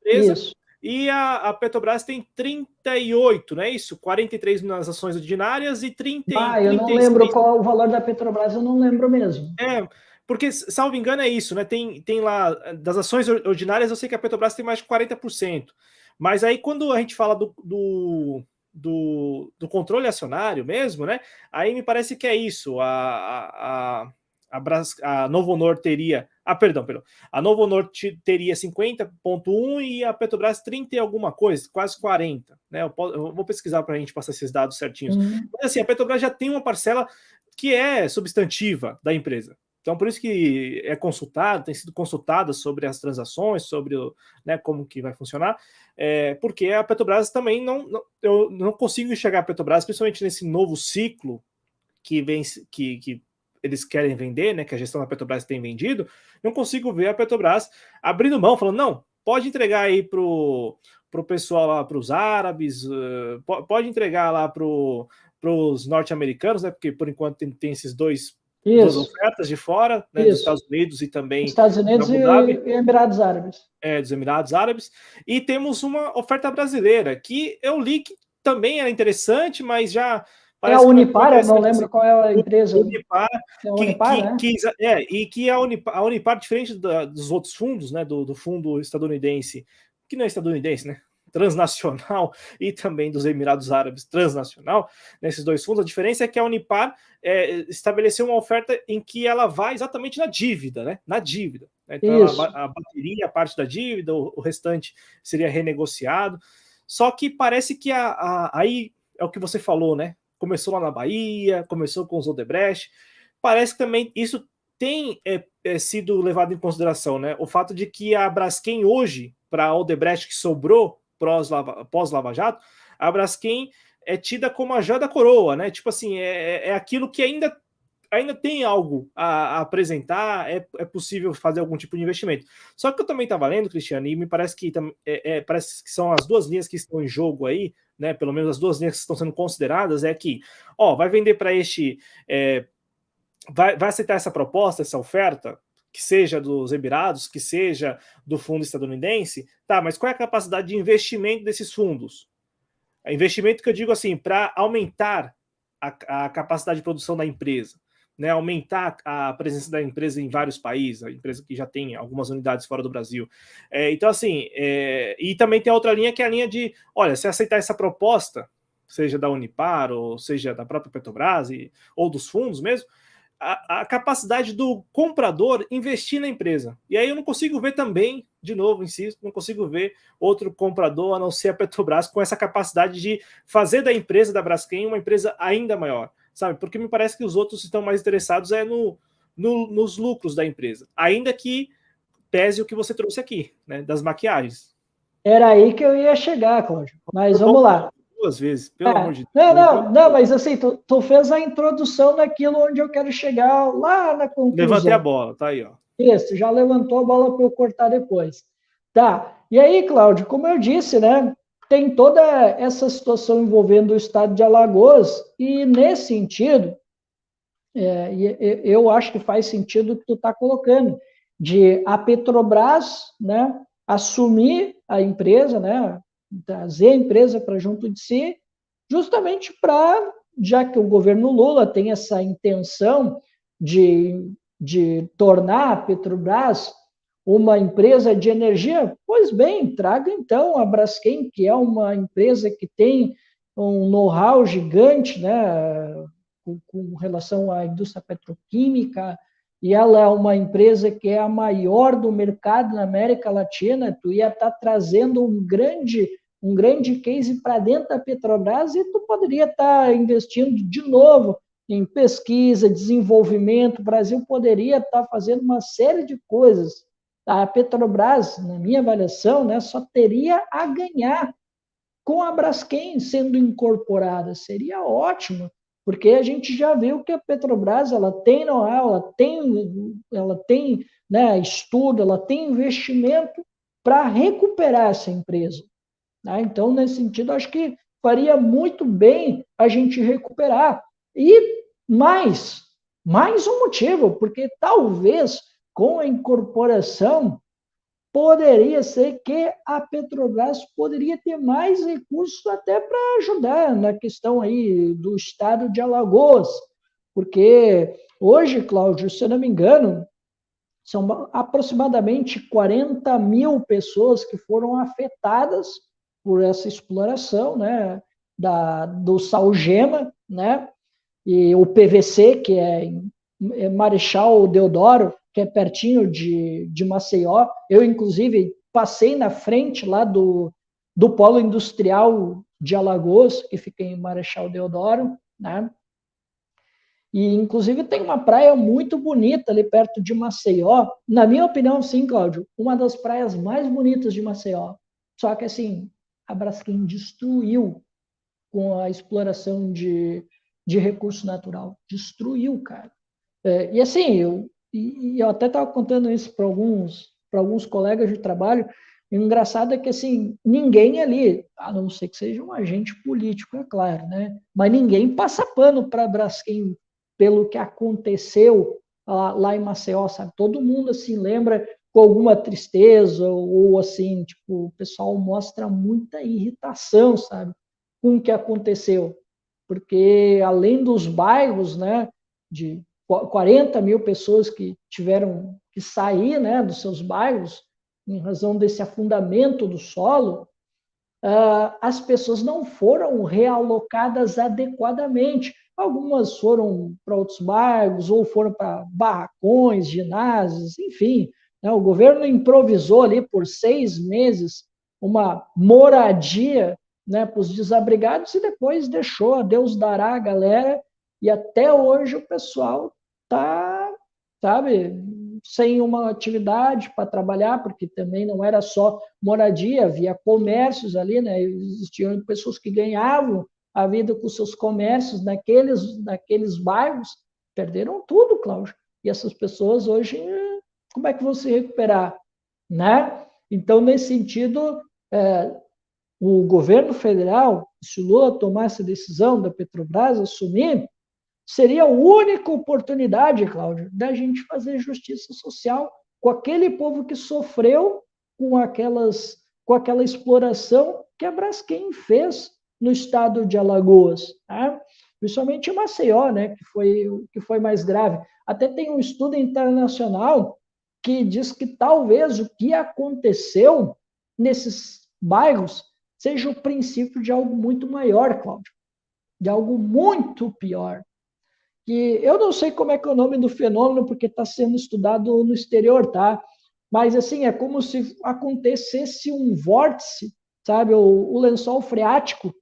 empresa. Isso. E a Petrobras tem 38, não é isso? 43 nas ações ordinárias e 30, Eu não lembro 36. qual é o valor da Petrobras, eu não lembro mesmo. Porque, salvo engano, é isso, né? Tem lá, das ações ordinárias, eu sei que a Petrobras tem mais de 40%. Mas aí, quando a gente fala do controle acionário mesmo, né? Aí me parece que é isso. A Novo Honor teria. Perdão. A Novo Honor teria 50,1 e a Petrobras 30 e alguma coisa, quase 40. Né? Eu vou pesquisar para a gente passar esses dados certinhos. Mas assim, a Petrobras já tem uma parcela que é substantiva da empresa. Então, por isso que é consultado, tem sido consultada sobre as transações, sobre né, como que vai funcionar, porque a Petrobras também eu não consigo enxergar a Petrobras, principalmente nesse novo ciclo que vem, que eles querem vender, né, que a gestão da Petrobras tem vendido, não consigo ver a Petrobras abrindo mão, falando, não, pode entregar aí para o pessoal lá, para os árabes, pode entregar lá para os norte-americanos, né, porque por enquanto tem esses duas Isso, ofertas de fora, né, dos isso. Estados Unidos e também Estados da Unidos Abu Dhabi, e Emirados Árabes. dos Emirados Árabes, e temos uma oferta brasileira, que eu li que também era interessante, mas já É a parece que não é tão Unipar, eu não interessante lembro assim. qual é a empresa. Unipar, É a Unipar, né? e que a Unipar, diferente dos outros fundos, né, do fundo estadunidense, que não é estadunidense, né, transnacional, e também dos Emirados Árabes transnacional, nesses dois fundos, a diferença é que a Unipar estabeleceu uma oferta em que ela vai exatamente na dívida, né, na dívida. Então, ela abateria a parte da dívida, o restante seria renegociado, só que parece que aí é o que você falou, né, começou lá na Bahia, começou com os Odebrecht, parece que também isso tem sido levado em consideração, né? O fato de que a Braskem hoje, para a Odebrecht que sobrou pós-Lava Jato, a Braskem é tida como a joia da coroa, né? Tipo assim, é aquilo que ainda tem algo a apresentar, é possível fazer algum tipo de investimento. Só que eu também estava lendo, Cristiano, e me parece que, parece que são as duas linhas que estão em jogo aí, né? Pelo menos as duas linhas que estão sendo consideradas, é que, vai vender para este. Vai aceitar essa proposta, essa oferta, que seja dos Emirados, que seja do fundo estadunidense, tá, mas qual é a capacidade de investimento desses fundos? Investimento que eu digo assim, para aumentar a capacidade de produção da empresa, né, aumentar a presença da empresa em vários países, a empresa que já tem algumas unidades fora do Brasil. Então, assim, e também tem a outra linha, que é a linha de, olha, se aceitar essa proposta, seja da Unipar, ou seja da própria Petrobras, ou dos fundos mesmo, a capacidade do comprador investir na empresa. E aí eu não consigo ver também, de novo, insisto, não consigo ver outro comprador a não ser a Petrobras com essa capacidade de fazer da empresa da Braskem uma empresa ainda maior, sabe? Porque me parece que os outros estão mais interessados nos lucros da empresa, ainda que pese o que você trouxe aqui, né, das maquiagens. Era aí que eu ia chegar, Cláudio. Mas Foi bom vamos lá. duas vezes, pelo amor de Não, Deus. não, mas assim, tu fez a introdução daquilo onde eu quero chegar lá na Levantei a conclusão. bola, tá aí, ó. Isso, já levantou a bola para eu cortar depois. Tá, e aí, Cláudio, como eu disse, né, tem toda essa situação envolvendo o estado de Alagoas, e nesse sentido, eu acho que faz sentido o que tu está colocando, de a Petrobras, né, assumir a empresa, né, trazer a empresa para junto de si, justamente para, já que o governo Lula tem essa intenção de tornar a Petrobras uma empresa de energia, pois bem, traga então a Braskem, que é uma empresa que tem um know-how gigante, né, com relação à indústria petroquímica, e ela é uma empresa que é a maior do mercado na América Latina, tu ia estar trazendo um grande case para dentro da Petrobras e tu poderia estar investindo de novo em pesquisa, desenvolvimento. O Brasil poderia estar fazendo uma série de coisas. A Petrobras, na minha avaliação, né, só teria a ganhar com a Braskem sendo incorporada. Seria ótimo, porque a gente já viu que a Petrobras ela tem know-how, ela tem né, estudo, ela tem investimento para recuperar essa empresa. Né? Então, nesse sentido, acho que faria muito bem a gente recuperar. E mais um motivo, porque talvez com a incorporação poderia ser que a Petrobras poderia ter mais recursos até para ajudar na questão aí do estado de Alagoas, porque hoje, Cláudio, se eu não me engano, são aproximadamente 40 mil pessoas que foram afetadas por essa exploração, né, do Salgema, né, e o PVC, que é Marechal Deodoro, que é pertinho de Maceió. Eu, inclusive, passei na frente lá do polo industrial de Alagoas, que fica em Marechal Deodoro, né? E, inclusive, tem uma praia muito bonita ali perto de Maceió. Na minha opinião, sim, Cláudio, uma das praias mais bonitas de Maceió. Só que, assim, a Braskem destruiu com a exploração de recurso natural. Destruiu, cara. E assim, eu até estava contando isso para alguns colegas de trabalho. E o engraçado é que assim, ninguém ali, a não ser que seja um agente político, é claro, né? Mas ninguém passa pano para a Braskem pelo que aconteceu lá em Maceió, sabe? Todo mundo assim lembra com alguma tristeza ou assim, tipo, o pessoal mostra muita irritação, sabe, com o que aconteceu, porque além dos bairros, né, de 40 mil pessoas que tiveram que sair, né, dos seus bairros em razão desse afundamento do solo, as pessoas não foram realocadas adequadamente. Algumas foram para outros bairros, ou foram para barracões, ginásios, enfim. Né? O governo improvisou ali por 6 meses uma moradia, né, para os desabrigados e depois deixou a Deus dará a galera. E até hoje o pessoal está, sabe, sem uma atividade para trabalhar, porque também não era só moradia, havia comércios ali, né? Existiam pessoas que ganhavam a vida com seus comércios naqueles bairros, perderam tudo, Cláudio. E essas pessoas hoje, como é que vão se recuperar, né? Então, nesse sentido, o governo federal, se o Lula tomasse a decisão da Petrobras assumir, seria a única oportunidade, Cláudio, da gente fazer justiça social com aquele povo que sofreu com aquela exploração que a Braskem fez no estado de Alagoas, tá? Principalmente em Maceió, né, que foi mais grave. Até tem um estudo internacional que diz que talvez o que aconteceu nesses bairros seja o princípio de algo muito maior, Cláudio, de algo muito pior, que eu não sei como é que é o nome do fenômeno, porque está sendo estudado no exterior, tá? Mas, assim, é como se acontecesse um vórtice, sabe? O lençol freático,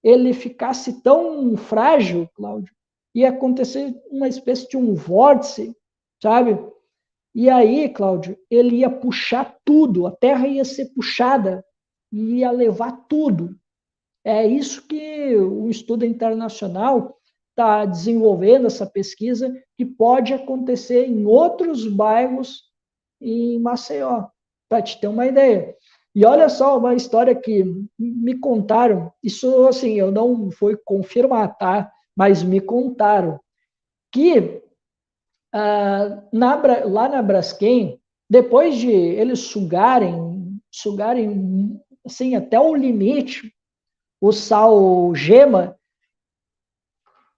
ele ficasse tão frágil, Cláudio, ia acontecer uma espécie de um vórtice, sabe? E aí, Cláudio, ele ia puxar tudo, a Terra ia ser puxada, e ia levar tudo. É isso que o estudo internacional está desenvolvendo, essa pesquisa, que pode acontecer em outros bairros em Maceió, para te ter uma ideia. E olha só, uma história que me contaram, isso assim, eu não fui confirmar, tá? Mas me contaram que lá na Braskem, depois de eles sugarem assim, até o limite, o sal gema,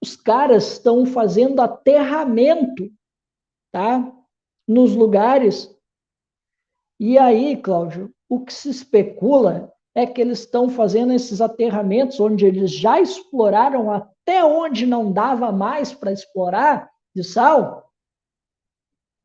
os caras estão fazendo aterramento, tá? Nos lugares. E aí, Cláudio, o que se especula é que eles estão fazendo esses aterramentos onde eles já exploraram até onde não dava mais para explorar de sal,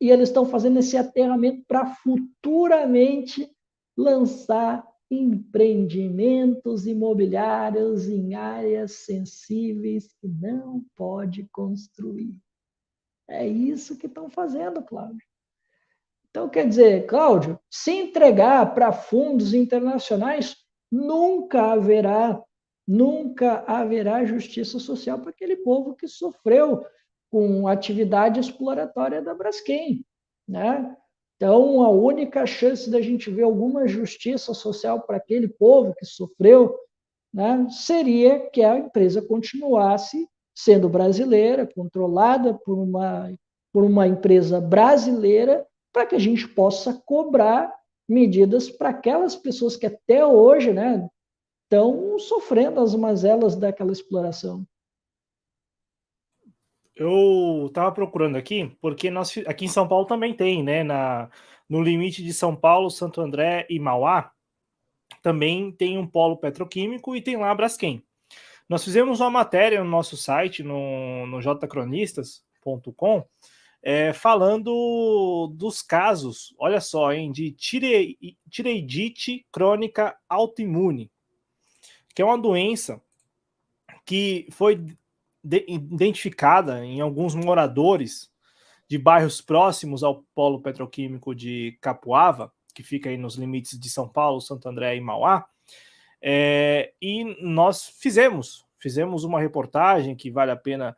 e eles estão fazendo esse aterramento para futuramente lançar empreendimentos imobiliários em áreas sensíveis que não pode construir. É isso que estão fazendo, Cláudio. Então, quer dizer, Cláudio, se entregar para fundos internacionais, nunca haverá justiça social para aquele povo que sofreu com a atividade exploratória da Braskem, né? Então, a única chance da gente ver alguma justiça social para aquele povo que sofreu, né, seria que a empresa continuasse sendo brasileira, controlada por uma empresa brasileira, para que a gente possa cobrar medidas para aquelas pessoas que até hoje, né, estão sofrendo as mazelas daquela exploração. Eu estava procurando aqui, porque nós aqui em São Paulo também tem, né? No limite de São Paulo, Santo André e Mauá, também tem um polo petroquímico e tem lá a Braskem. Nós fizemos uma matéria no nosso site, no jcronistas.com, falando dos casos, olha só, hein, de tireoidite crônica autoimune, que é uma doença que foi identificada em alguns moradores de bairros próximos ao polo petroquímico de Capuava, que fica aí nos limites de São Paulo, Santo André e Mauá, e nós fizemos uma reportagem que vale a pena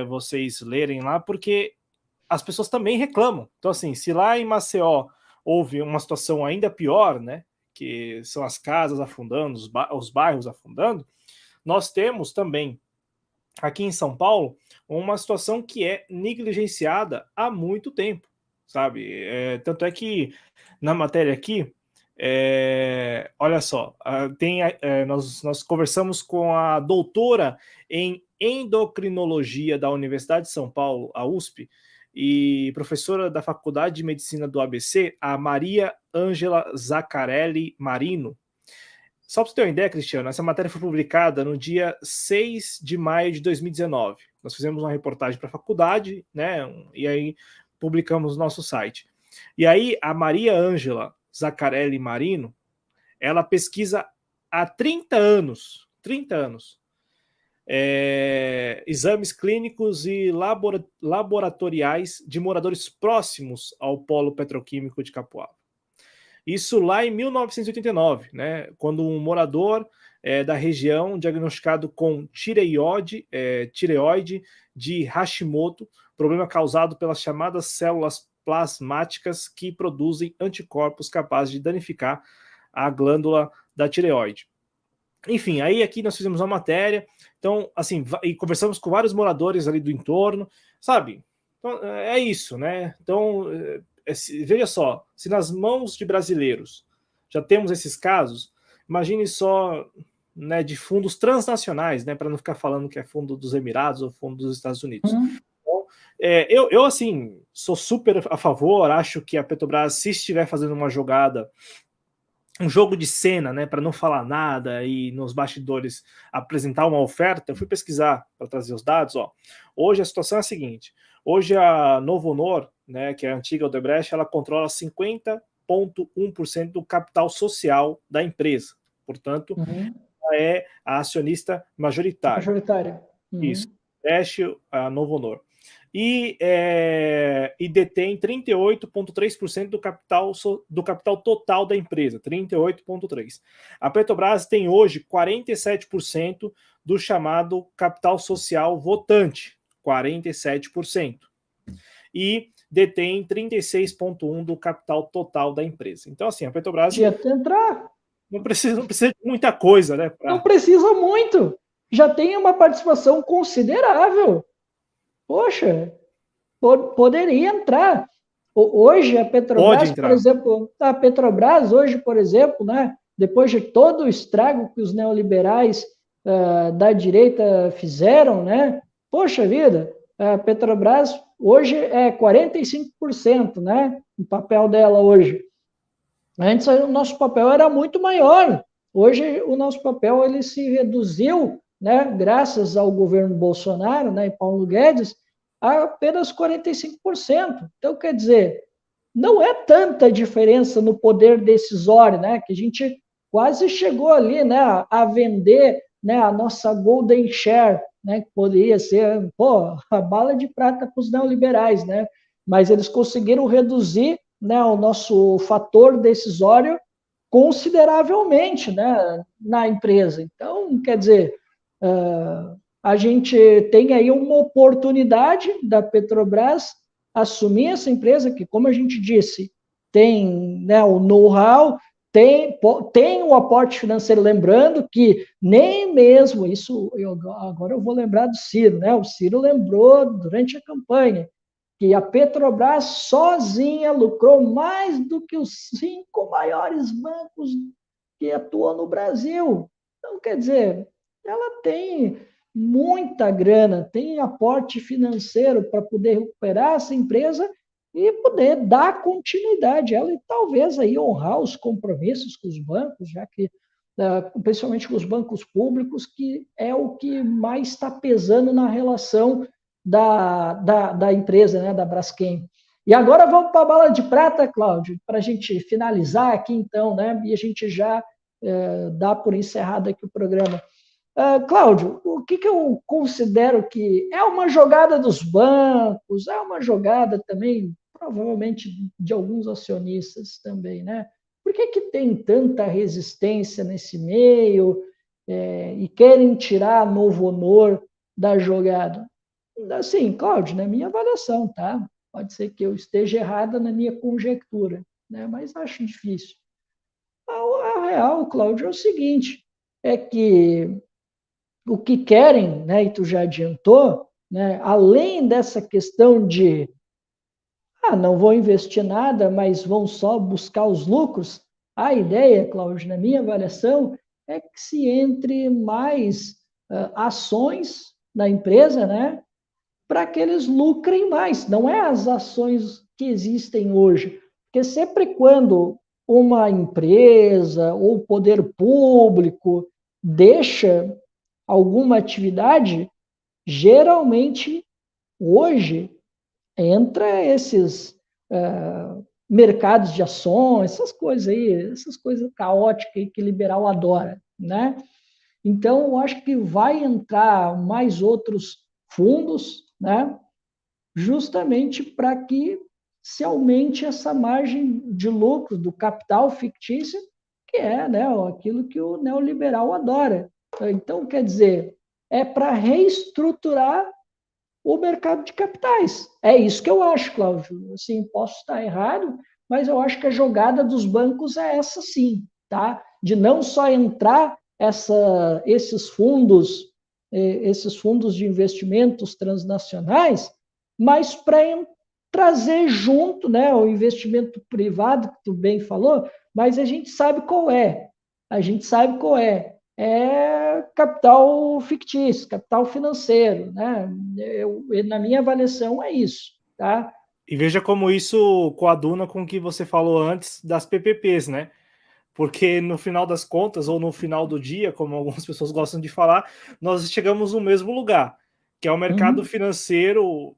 vocês lerem lá, porque as pessoas também reclamam. Então, assim, se lá em Maceió houve uma situação ainda pior, né, que são as casas afundando, os bairros afundando, nós temos também aqui em São Paulo uma situação que é negligenciada há muito tempo, sabe? Tanto é que na matéria aqui, olha só, nós conversamos com a doutora em endocrinologia da Universidade de São Paulo, a USP, e professora da Faculdade de Medicina do ABC, a Maria Ângela Zaccarelli Marino. Só para você ter uma ideia, Cristiano, essa matéria foi publicada no dia 6 de maio de 2019. Nós fizemos uma reportagem para a faculdade, né? E aí publicamos no nosso site. E aí, a Maria Ângela Zaccarelli Marino, ela pesquisa há 30 anos, exames clínicos e laboratoriais de moradores próximos ao polo petroquímico de Capoava. Isso lá em 1989, né, quando um morador da região diagnosticado com tireoide de Hashimoto, problema causado pelas chamadas células plasmáticas que produzem anticorpos capazes de danificar a glândula da tireoide. Enfim, aí aqui nós fizemos uma matéria, então, assim, e conversamos com vários moradores ali do entorno, sabe? Então, é isso, né? Então, veja só, se nas mãos de brasileiros já temos esses casos, imagine só, né, de fundos transnacionais, né, para não ficar falando que é fundo dos Emirados ou fundo dos Estados Unidos. Então, eu, assim, sou super a favor, acho que a Petrobras, se estiver fazendo uma jogada, um jogo de cena, né, para não falar nada e nos bastidores apresentar uma oferta, eu fui pesquisar para trazer os dados, ó. Hoje a situação é a seguinte, hoje a Novo Honor, né, que é a antiga Odebrecht, ela controla 50,1% do capital social da empresa, portanto, ela é a acionista majoritária. Majoritária. Isso, Odebrecht, a Novo Honor. E detém 38,3% do capital total da empresa, 38,3%. A Petrobras tem hoje 47% do chamado capital social votante, 47%. E detém 36,1% do capital total da empresa. Então, assim, a Petrobras não precisa de muita coisa, né? Não precisa muito. Já tem uma participação considerável. Poxa, poderia entrar. Hoje a Petrobras, por exemplo, né, depois de todo o estrago que os neoliberais da direita fizeram, né, poxa vida, a Petrobras hoje é 45%, né, o papel dela hoje. Antes o nosso papel era muito maior. Hoje o nosso papel ele se reduziu, né, graças ao governo Bolsonaro, né, e Paulo Guedes, a apenas 45%. Então, quer dizer, não é tanta diferença no poder decisório, né, que a gente quase chegou ali, né, a vender, né, a nossa golden share, né, que poderia ser, a bala de prata para os neoliberais, né, mas eles conseguiram reduzir, né, o nosso fator decisório consideravelmente, né, na empresa. Então, quer dizer, a gente tem aí uma oportunidade da Petrobras assumir essa empresa que, como a gente disse, tem, né, o know-how, tem o aporte financeiro, lembrando que nem mesmo isso, agora eu vou lembrar do Ciro, né? O Ciro lembrou durante a campanha que a Petrobras sozinha lucrou mais do que os 5 maiores bancos que atuam no Brasil. Então, quer dizer, ela tem muita grana, tem aporte financeiro para poder recuperar essa empresa e poder dar continuidade a ela e talvez aí honrar os compromissos com os bancos, já que, principalmente com os bancos públicos, que é o que mais está pesando na relação da empresa, né, da Braskem. E agora vamos para a bala de prata, Cláudio, para a gente finalizar aqui então, né, e a gente já dá por encerrado aqui o programa. Cláudio, o que eu considero que é uma jogada dos bancos, é uma jogada também, provavelmente, de alguns acionistas também, né? Por que tem tanta resistência nesse meio e querem tirar Novo Honor da jogada? Assim, Cláudio, na minha avaliação, tá? Pode ser que eu esteja errada na minha conjectura, né? Mas acho difícil. A real, Cláudio, é o seguinte, é que o que querem, né, e tu já adiantou, né, além dessa questão de não vou investir nada, mas vão só buscar os lucros, a ideia, Cláudio, na minha avaliação, é que se entre mais ações na empresa, né, para que eles lucrem mais. Não é as ações que existem hoje. Porque sempre quando uma empresa ou o poder público deixa alguma atividade, geralmente hoje entra esses mercados de ações, essas coisas aí, essas coisas caóticas aí que liberal adora, né? Então, eu acho que vai entrar mais outros fundos, né? Justamente para que se aumente essa margem de lucro do capital fictício, que é, né, aquilo que o neoliberal adora. Então, quer dizer, é para reestruturar o mercado de capitais. É isso que eu acho, Cláudio. Assim, posso estar errado, mas eu acho que a jogada dos bancos é essa sim, tá? De não só entrar esses fundos de investimentos transnacionais, mas para trazer junto, né, o investimento privado que tu bem falou, mas a gente sabe qual é. A gente sabe qual é. É capital fictício, capital financeiro, né? Na minha avaliação é isso, tá? E veja como isso coaduna com o que você falou antes das PPPs, né? Porque no final das contas, ou no final do dia, como algumas pessoas gostam de falar, nós chegamos no mesmo lugar, que é o mercado financeiro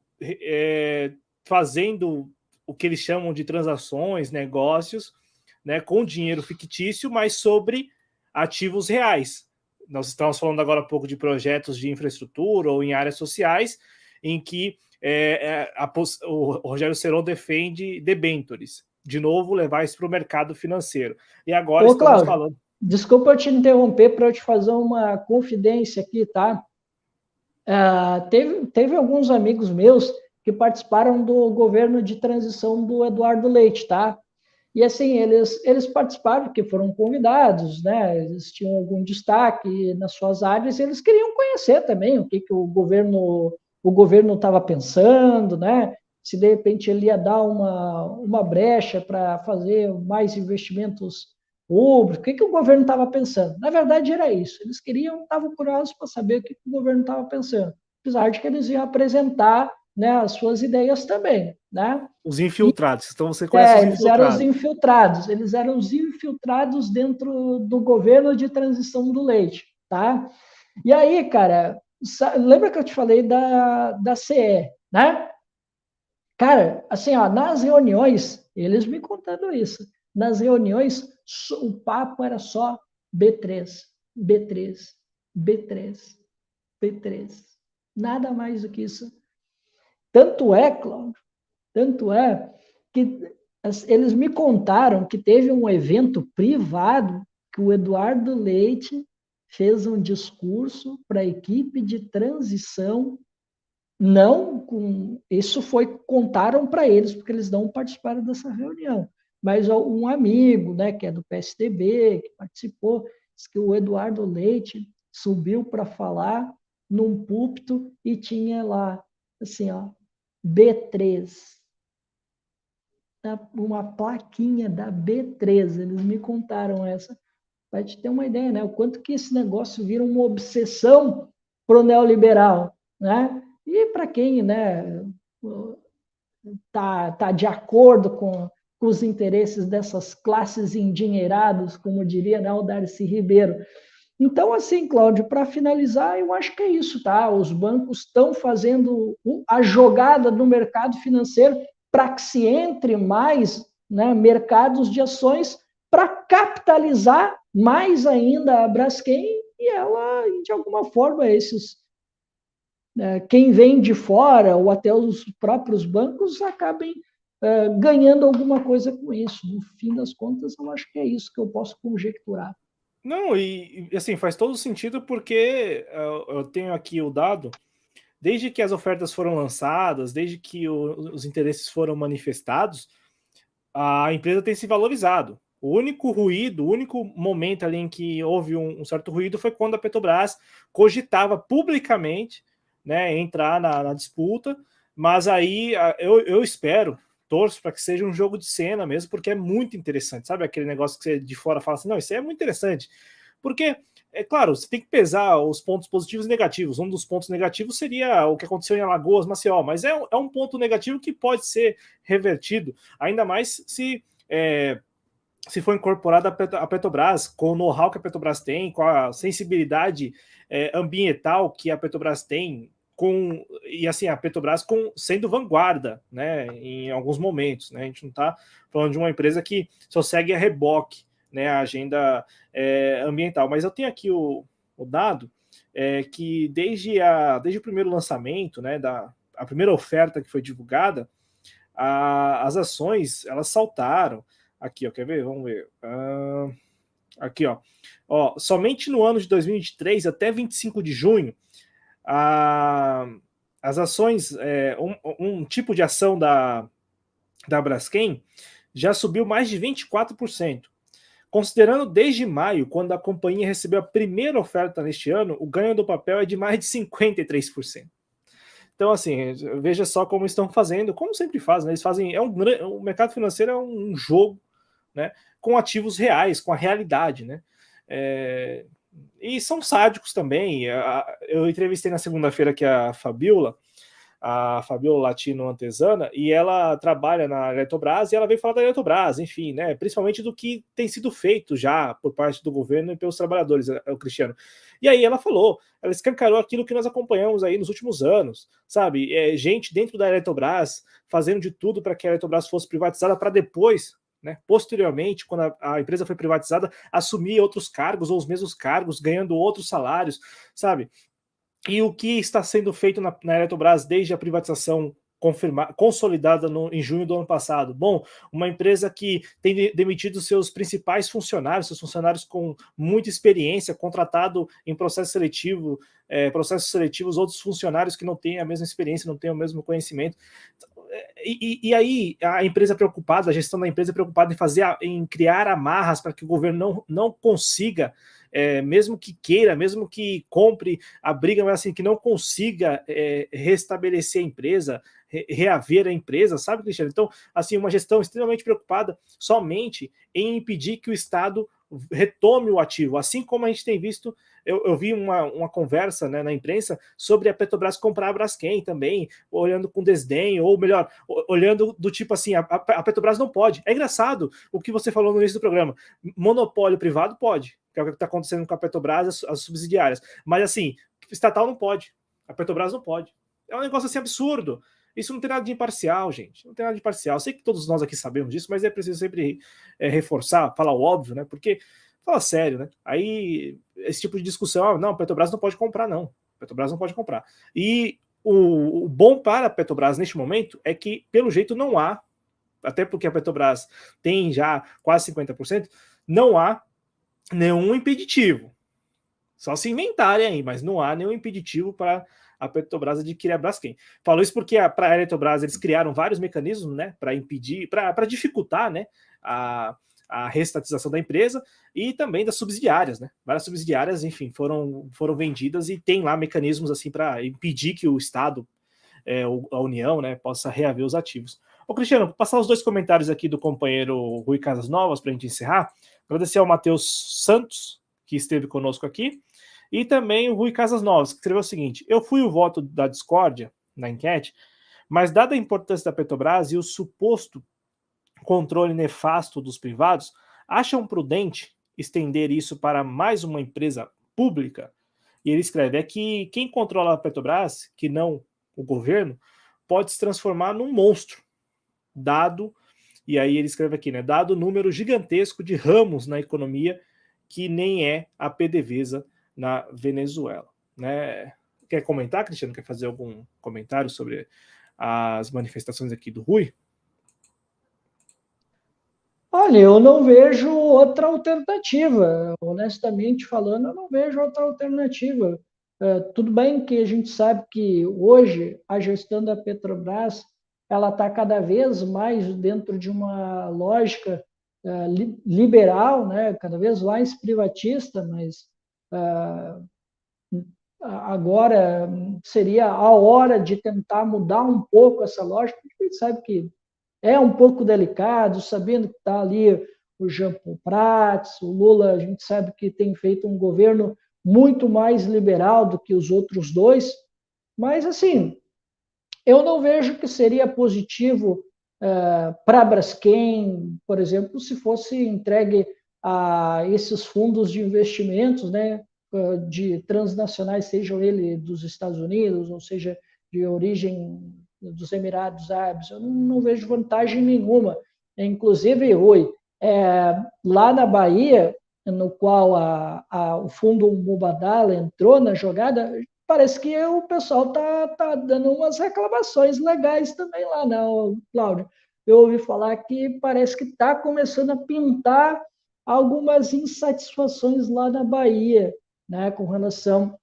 fazendo o que eles chamam de transações, negócios, né, com dinheiro fictício, mas sobre ativos reais. Nós estamos falando agora há pouco de projetos de infraestrutura ou em áreas sociais, em que o Rogério Seron defende debentures. De novo, levar isso para o mercado financeiro. E agora Ô, estamos Cláudio, falando. desculpa eu te interromper para eu te fazer uma confidência aqui, tá? Teve alguns amigos meus que participaram do governo de transição do Eduardo Leite, tá? E assim, eles participaram porque foram convidados, né? Eles tinham algum destaque nas suas áreas, e eles queriam conhecer também o que, que o governo estava pensando, né? Se de repente ele ia dar uma brecha para fazer mais investimentos públicos, o que, que o governo estava pensando. Na verdade, era isso. Eles estavam curiosos para saber o que, que o governo estava pensando, apesar de que eles iam apresentar, né, as suas ideias também, né? Os infiltrados. Então você conhece os infiltrados. Eles eram os infiltrados dentro do governo de transição do Leite, tá? E aí, cara, lembra que eu te falei da CE, né? Cara, assim, ó, nas reuniões, eles me contando isso, nas reuniões, o papo era só B3, B3, B3, B3. Nada mais do que isso. Tanto é, Cláudio, tanto é que eles me contaram que teve um evento privado que o Eduardo Leite fez um discurso para a equipe de transição. Não com isso foi contaram para eles porque eles não participaram dessa reunião, mas um amigo, né, que é do PSDB, que participou, disse que o Eduardo Leite subiu para falar num púlpito e tinha lá assim, ó, B3, uma plaquinha da B3, eles me contaram essa, para te ter uma ideia, né? O quanto que esse negócio vira uma obsessão para o neoliberal, né? E para quem, né, tá de acordo com os interesses dessas classes endinheiradas, como diria, né, o Darcy Ribeiro. Então, assim, Cláudio, para finalizar, eu acho que é isso, tá? Os bancos estão fazendo a jogada no mercado financeiro para que se entre mais, né, mercados de ações para capitalizar mais ainda a Braskem e ela, de alguma forma, quem vem de fora ou até os próprios bancos acabem ganhando alguma coisa com isso. No fim das contas, eu acho que é isso que eu posso conjecturar. Não, e assim, faz todo sentido porque eu tenho aqui o dado desde que as ofertas foram lançadas, desde que os interesses foram manifestados, a empresa tem se valorizado. O único ruído, o único momento ali em que houve um certo ruído foi quando a Petrobras cogitava publicamente, né, entrar na disputa, mas aí eu espero, torço para que seja um jogo de cena mesmo, porque é muito interessante, sabe? Aquele negócio que você de fora fala assim, não, isso aí é muito interessante. Porque, é claro, você tem que pesar os pontos positivos e negativos. Um dos pontos negativos seria o que aconteceu em Alagoas, Maceió, mas é um ponto negativo que pode ser revertido, ainda mais se for incorporada a Petrobras, com o know-how que a Petrobras tem, com a sensibilidade ambiental que a Petrobras tem, e assim, a Petrobras sendo vanguarda, né, em alguns momentos, né, a gente não está falando de uma empresa que só segue a reboque, né, a agenda ambiental, mas eu tenho aqui o dado que desde o primeiro lançamento, né, a primeira oferta que foi divulgada, as ações, elas saltaram. Aqui, ó, quer ver? Vamos ver. Aqui, ó. Somente no ano de 2023 até 25 de junho, as ações, um tipo de ação da Braskem já subiu mais de 24%. Considerando desde maio, quando a companhia recebeu a primeira oferta neste ano, o ganho do papel é de mais de 53%. Então, assim, veja só como estão fazendo, como sempre fazem, né? Eles fazem. O mercado financeiro é um jogo, né, com ativos reais, com a realidade, né? E são sádicos também. Eu entrevistei na segunda-feira aqui a Fabiola Latino Antesana, e ela trabalha na Eletrobras, e ela veio falar da Eletrobras, enfim, né, principalmente do que tem sido feito já por parte do governo e pelos trabalhadores, o Cristiano. E aí ela escancarou aquilo que nós acompanhamos aí nos últimos anos, sabe? Gente dentro da Eletrobras fazendo de tudo para que a Eletrobras fosse privatizada para depois, né, posteriormente, quando a empresa foi privatizada, assumir outros cargos ou os mesmos cargos, ganhando outros salários, sabe? E o que está sendo feito na Eletrobras desde a privatização consolidada em junho do ano passado? Bom, uma empresa que tem demitido seus principais funcionários, seus funcionários com muita experiência, contratado em processos seletivos, outros funcionários que não têm a mesma experiência, não têm o mesmo conhecimento. E aí a empresa preocupada, a gestão da empresa preocupada em criar amarras para que o governo não consiga, mesmo que queira, mesmo que compre a briga, mas assim, que não consiga restabelecer a empresa, reaver a empresa, sabe, Cristiano? Então, assim, uma gestão extremamente preocupada somente em impedir que o Estado retome o ativo, assim como a gente tem visto. Eu vi uma conversa, né, na imprensa sobre a Petrobras comprar a Braskem também, olhando com desdém, ou melhor, olhando do tipo assim, a Petrobras não pode. É engraçado o que você falou no início do programa. Monopólio privado pode, que é o que está acontecendo com a Petrobras, as subsidiárias. Mas assim, estatal não pode. A Petrobras não pode. É um negócio assim absurdo. Isso não tem nada de imparcial, gente. Não tem nada de imparcial. Sei que todos nós aqui sabemos disso, mas é preciso sempre reforçar, falar o óbvio, né? Porque, fala sério, né? Aí, esse tipo de discussão, não, a Petrobras não pode comprar, não. A Petrobras não pode comprar. E o bom para a Petrobras neste momento é que, pelo jeito, não há, até porque a Petrobras tem já quase 50%, não há nenhum impeditivo. Só se inventarem aí, mas não há nenhum impeditivo para a Petrobras adquirir a Braskem. Falo isso porque para a Eletrobras eles criaram vários mecanismos, né, para impedir, para dificultar, né, a restatização da empresa e também das subsidiárias, né? Várias subsidiárias, enfim, foram vendidas e tem lá mecanismos assim para impedir que o Estado, a União, né, possa reaver os ativos. Ô, Cristiano, vou passar os dois comentários aqui do companheiro Rui Casas Novas para a gente encerrar. Agradecer ao Matheus Santos, que esteve conosco aqui, e também o Rui Casas Novas, que escreveu o seguinte: eu fui o voto da discórdia na enquete, mas dada a importância da Petrobras e o suposto controle nefasto dos privados, acham prudente estender isso para mais uma empresa pública? E ele escreve, que quem controla a Petrobras, que não o governo, pode se transformar num monstro, dado, e aí ele escreve aqui, né, dado o número gigantesco de ramos na economia que nem é a PDVSA na Venezuela, né? Quer comentar, Cristiano? Quer fazer algum comentário sobre as manifestações aqui do Rui? Olha, eu não vejo outra alternativa. Honestamente falando, eu não vejo outra alternativa. Tudo bem que a gente sabe que hoje a gestão da Petrobras ela está cada vez mais dentro de uma lógica liberal, né? Cada vez mais privatista, mas agora seria a hora de tentar mudar um pouco essa lógica, porque a gente sabe que é um pouco delicado, sabendo que está ali o Jean Paul Prats, o Lula, a gente sabe que tem feito um governo muito mais liberal do que os outros dois, mas assim, eu não vejo que seria positivo para a Braskem, por exemplo, se fosse entregue a esses fundos de investimentos, né, de transnacionais, sejam eles dos Estados Unidos, ou seja, de origem dos Emirados Árabes. Eu não vejo vantagem nenhuma. Inclusive, Rui, lá na Bahia, no qual o fundo Mubadala entrou na jogada, parece que o pessoal tá dando umas reclamações legais também lá, não, Cláudio? Eu ouvi falar que parece que está começando a pintar algumas insatisfações lá na Bahia, né, com relação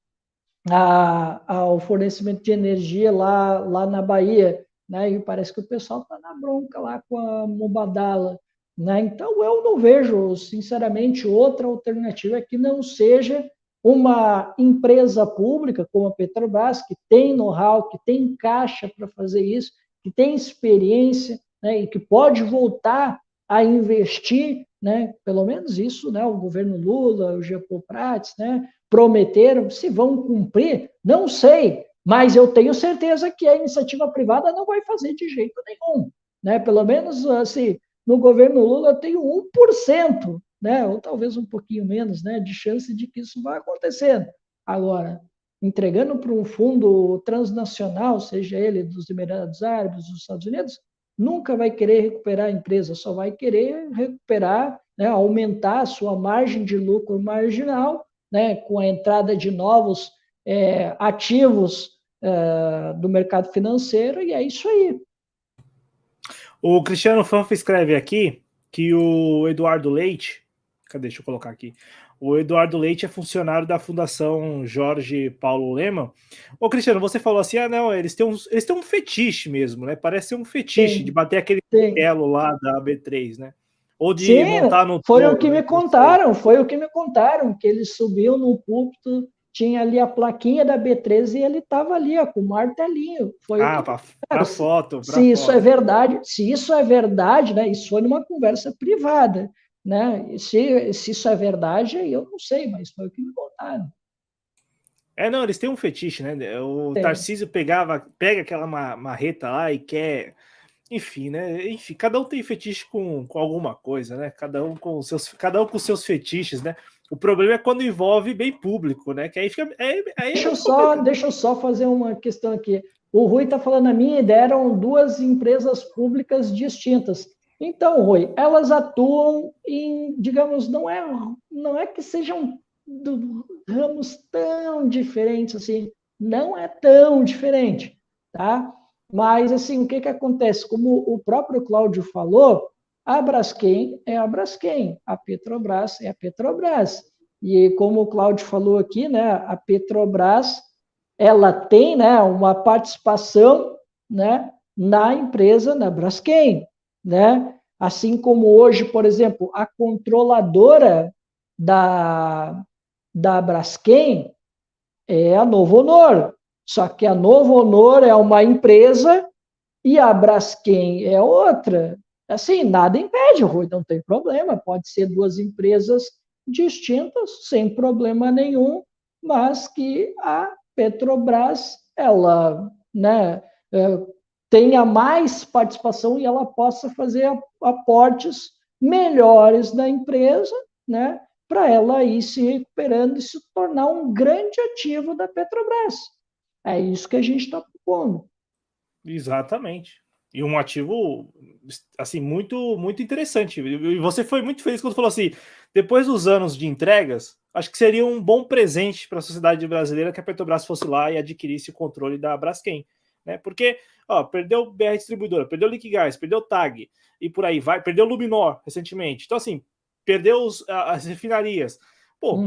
ao fornecimento de energia lá na Bahia, né, e parece que o pessoal está na bronca lá com a Mubadala, né, então eu não vejo, sinceramente, outra alternativa que não seja uma empresa pública como a Petrobras, que tem know-how, que tem caixa para fazer isso, que tem experiência, né, e que pode voltar a investir, né, pelo menos isso, né, o governo Lula, o Jean Paul Prats, né, prometeram, se vão cumprir, não sei, mas eu tenho certeza que a iniciativa privada não vai fazer de jeito nenhum, né? Pelo menos assim, no governo Lula eu tenho 1%, né? Ou talvez um pouquinho menos, né, de chance de que isso vai acontecer. Agora, entregando para um fundo transnacional, seja ele dos Emirados Árabes, dos Estados Unidos, nunca vai querer recuperar a empresa, só vai querer recuperar, né, aumentar a sua margem de lucro marginal, né, com a entrada de novos ativos do mercado financeiro, e é isso aí. O Cristiano Fanfa escreve aqui que o Eduardo Leite, cadê? Deixa eu colocar aqui. O Eduardo Leite é funcionário da Fundação Jorge Paulo Lemann. Ô, Cristiano, você falou assim, não, eles têm um fetiche mesmo, né? Parece ser um fetiche de bater aquele martelo lá da B3, né? Ou de Sim, montar no foi touro, o que né? me contaram, que ele subiu no púlpito, tinha ali a plaquinha da B13 e ele estava ali, ó, com o martelinho. Foi o que para foto, se isso é verdade, né? Isso foi numa conversa privada, né? Se isso é verdade, eu não sei, mas foi o que me contaram. Não, eles têm um fetiche, né? O Tarcísio pega aquela marreta lá e quer, enfim, né? Enfim, cada um tem fetiche com alguma coisa, né? Cada um com seus fetiches, né? O problema é quando envolve bem público, né? Que aí fica. Deixa eu só fazer uma questão aqui. O Rui está falando, a minha ideia eram duas empresas públicas distintas. Então, Rui, elas atuam em, digamos, não é que sejam ramos tão diferentes assim, não é tão diferente, tá? Mas, assim, o que acontece? Como o próprio Cláudio falou, a Braskem é a Braskem, a Petrobras é a Petrobras. E como o Cláudio falou aqui, né, a Petrobras, ela tem, né, uma participação, né, na empresa, na Braskem, né? Assim como hoje, por exemplo, a controladora da Braskem é a Novo Honor. Só que a Novo Honor é uma empresa e a Braskem é outra. Assim, nada impede, Rui, não tem problema. Pode ser duas empresas distintas, sem problema nenhum, mas que a Petrobras, ela, né, tenha mais participação e ela possa fazer aportes melhores na empresa, né, para ela ir se recuperando e se tornar um grande ativo da Petrobras. É isso que a gente está propondo. Exatamente. E um ativo, assim, muito, muito interessante. E você foi muito feliz quando falou assim, depois dos anos de entregas, acho que seria um bom presente para a sociedade brasileira que a Petrobras fosse lá e adquirisse o controle da Braskem, né? Porque, ó, perdeu o BR Distribuidora, perdeu o Liquigás, perdeu o TAG, e por aí vai, perdeu o Luminor recentemente. Então, assim, perdeu as refinarias. Pô,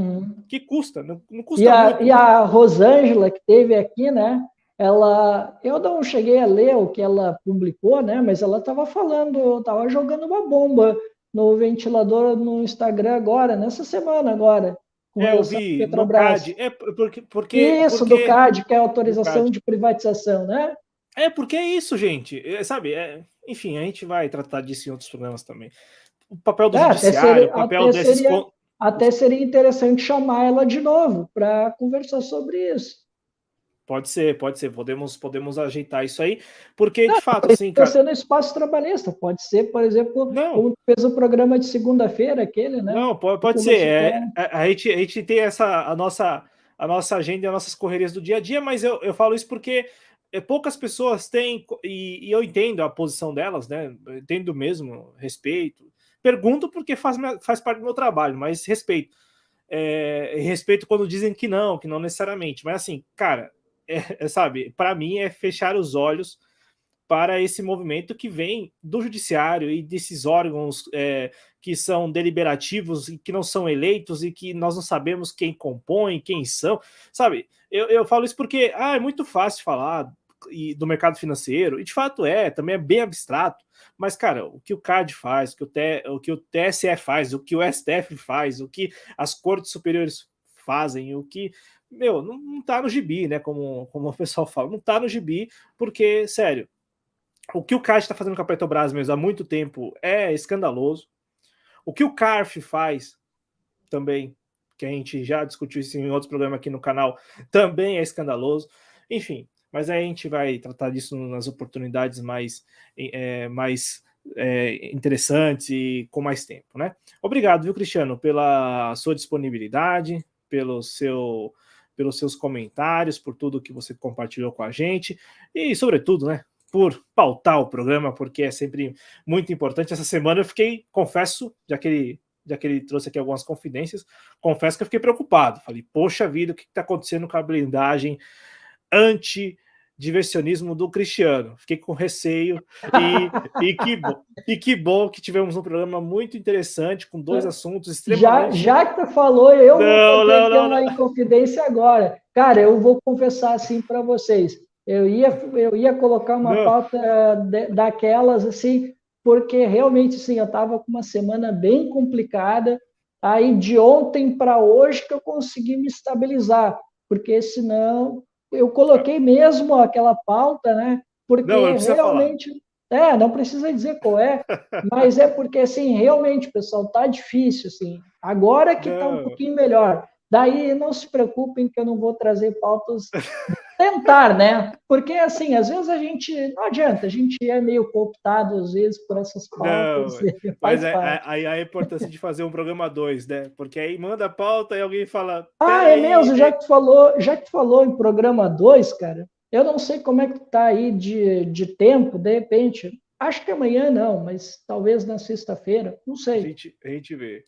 que custa? Não custa muito. E a Rosângela, que teve aqui, né? Eu não cheguei a ler o que ela publicou, né? Mas ela estava falando, estava jogando uma bomba no ventilador no Instagram agora, nessa semana agora, com Eu relação à vi no Petrobras. CAD. Isso, do CAD, que é a do autorização CAD. de privatização, né? Porque é isso, gente. Sabe? Enfim, a gente vai tratar disso em outros programas também. O papel do judiciário, o papel desses. Até seria interessante chamar ela de novo para conversar sobre isso. Pode ser. Podemos ajeitar isso aí, porque, de fato, assim, Pode cara. ser no espaço trabalhista, pode ser, por exemplo, Não, como fez o programa de segunda-feira, aquele, né? não, pode ser. A gente tem a nossa agenda e as nossas correrias do dia a dia, mas eu falo isso porque poucas pessoas têm, e eu entendo a posição delas, né? Eu entendo mesmo, respeito. Pergunto porque faz parte do meu trabalho, mas respeito. Respeito quando dizem que não necessariamente. Mas assim, cara, sabe, para mim é fechar os olhos para esse movimento que vem do judiciário e desses órgãos que são deliberativos e que não são eleitos e que nós não sabemos quem compõe, quem são, sabe? Eu falo isso porque é muito fácil falar do mercado financeiro, e de fato também é bem abstrato, mas, cara, o que o CAD faz, o que o TSE faz, o que o STF faz, o que as cortes superiores fazem, o que não tá no gibi, né? Como o pessoal fala, não tá no gibi, porque, sério, o que o CAD está fazendo com a Petrobras mesmo há muito tempo é escandaloso. O que o CARF faz também, que a gente já discutiu isso em outros programas aqui no canal, também é escandaloso. Enfim, mas aí a gente vai tratar disso nas oportunidades mais interessantes e com mais tempo, né? Obrigado, viu, Cristiano, pela sua disponibilidade, pelos seus comentários, por tudo que você compartilhou com a gente e, sobretudo, né, por pautar o programa, porque é sempre muito importante. Essa semana eu fiquei, confesso, já que ele trouxe aqui algumas confidências, confesso que eu fiquei preocupado. Falei, poxa vida, o que está acontecendo com a blindagem anti-diversionismo do Cristiano? Fiquei com receio e que bom que tivemos um programa muito interessante, com dois assuntos extremamente... Já que tu falou, eu vou fazer aqui Não. uma inconfidência agora. Cara, eu vou confessar assim para vocês. Eu ia colocar uma pauta daquelas assim, porque realmente sim, eu estava com uma semana bem complicada. Aí de ontem para hoje que eu consegui me estabilizar, porque senão eu coloquei mesmo aquela pauta, né? Não Porque precisa falar. realmente, não precisa dizer qual é, mas é porque assim, realmente, pessoal, tá difícil assim. Agora que tá um Não. pouquinho melhor. Daí não se preocupem que eu não vou trazer pautas. Tentar, né? Porque, assim, às vezes não adianta, a gente é meio cooptado, às vezes, por essas pautas, Não, mas faz parte. aí a importância de fazer um programa 2, né? Porque aí manda a pauta e alguém fala, É peraí, mesmo, já que tu falou em programa 2, cara, eu não sei como é que tá aí de tempo, de repente, acho que amanhã não, mas talvez na sexta-feira, não sei. a gente vê,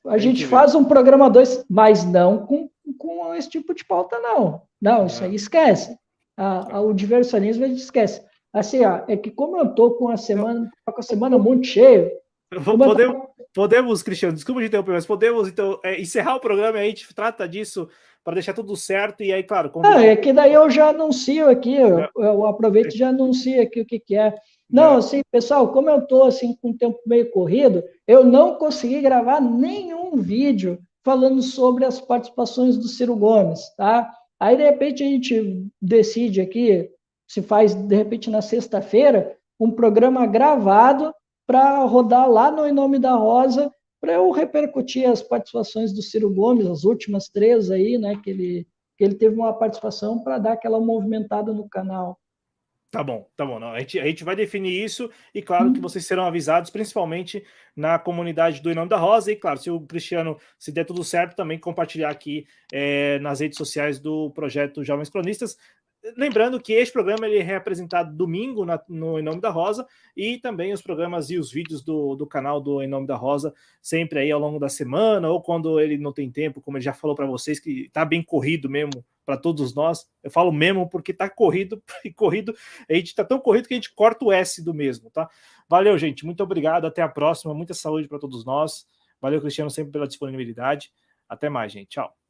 A a gente gente vê. faz um programa 2, mas não com esse tipo de pauta, não. Não, isso aí Não, esquece. tá. O diversionismo a gente esquece. Assim, é que como eu tô com Não, a semana muito cheia, como eu podemos, tava, Cristiano, desculpa de interromper, mas podemos, então, encerrar o programa e a gente trata disso para deixar tudo certo e aí, claro, convidar é que daí eu já anuncio aqui, Não, eu aproveito e já anuncio aqui o que que é. Não, não, assim, pessoal, como eu tô assim com o tempo meio corrido, eu não consegui gravar nenhum vídeo falando sobre as participações do Ciro Gomes, tá? Aí, de repente, a gente decide aqui, se faz, de repente, na sexta-feira, um programa gravado para rodar lá no Em Nome da Rosa, para eu repercutir as participações do Ciro Gomes, as últimas três aí, né, que ele teve uma participação para dar aquela movimentada no canal. Tá bom, tá bom. Não, a gente vai definir isso e claro que vocês serão avisados, principalmente na comunidade do Em Nome da Rosa e claro, se o Cristiano, se der tudo certo, também compartilhar aqui nas redes sociais do projeto Jovens Cronistas. Lembrando que este programa ele é reapresentado domingo no Em Nome da Rosa e também os programas e os vídeos do canal do Em Nome da Rosa sempre aí ao longo da semana ou quando ele não tem tempo, como ele já falou para vocês, que tá bem corrido mesmo para todos nós. Eu falo mesmo porque tá corrido e corrido, a gente tá tão corrido que a gente corta o S do mesmo, tá? Valeu, gente. Muito obrigado. Até a próxima. Muita saúde para todos nós. Valeu, Cristiano, sempre pela disponibilidade. Até mais, gente. Tchau.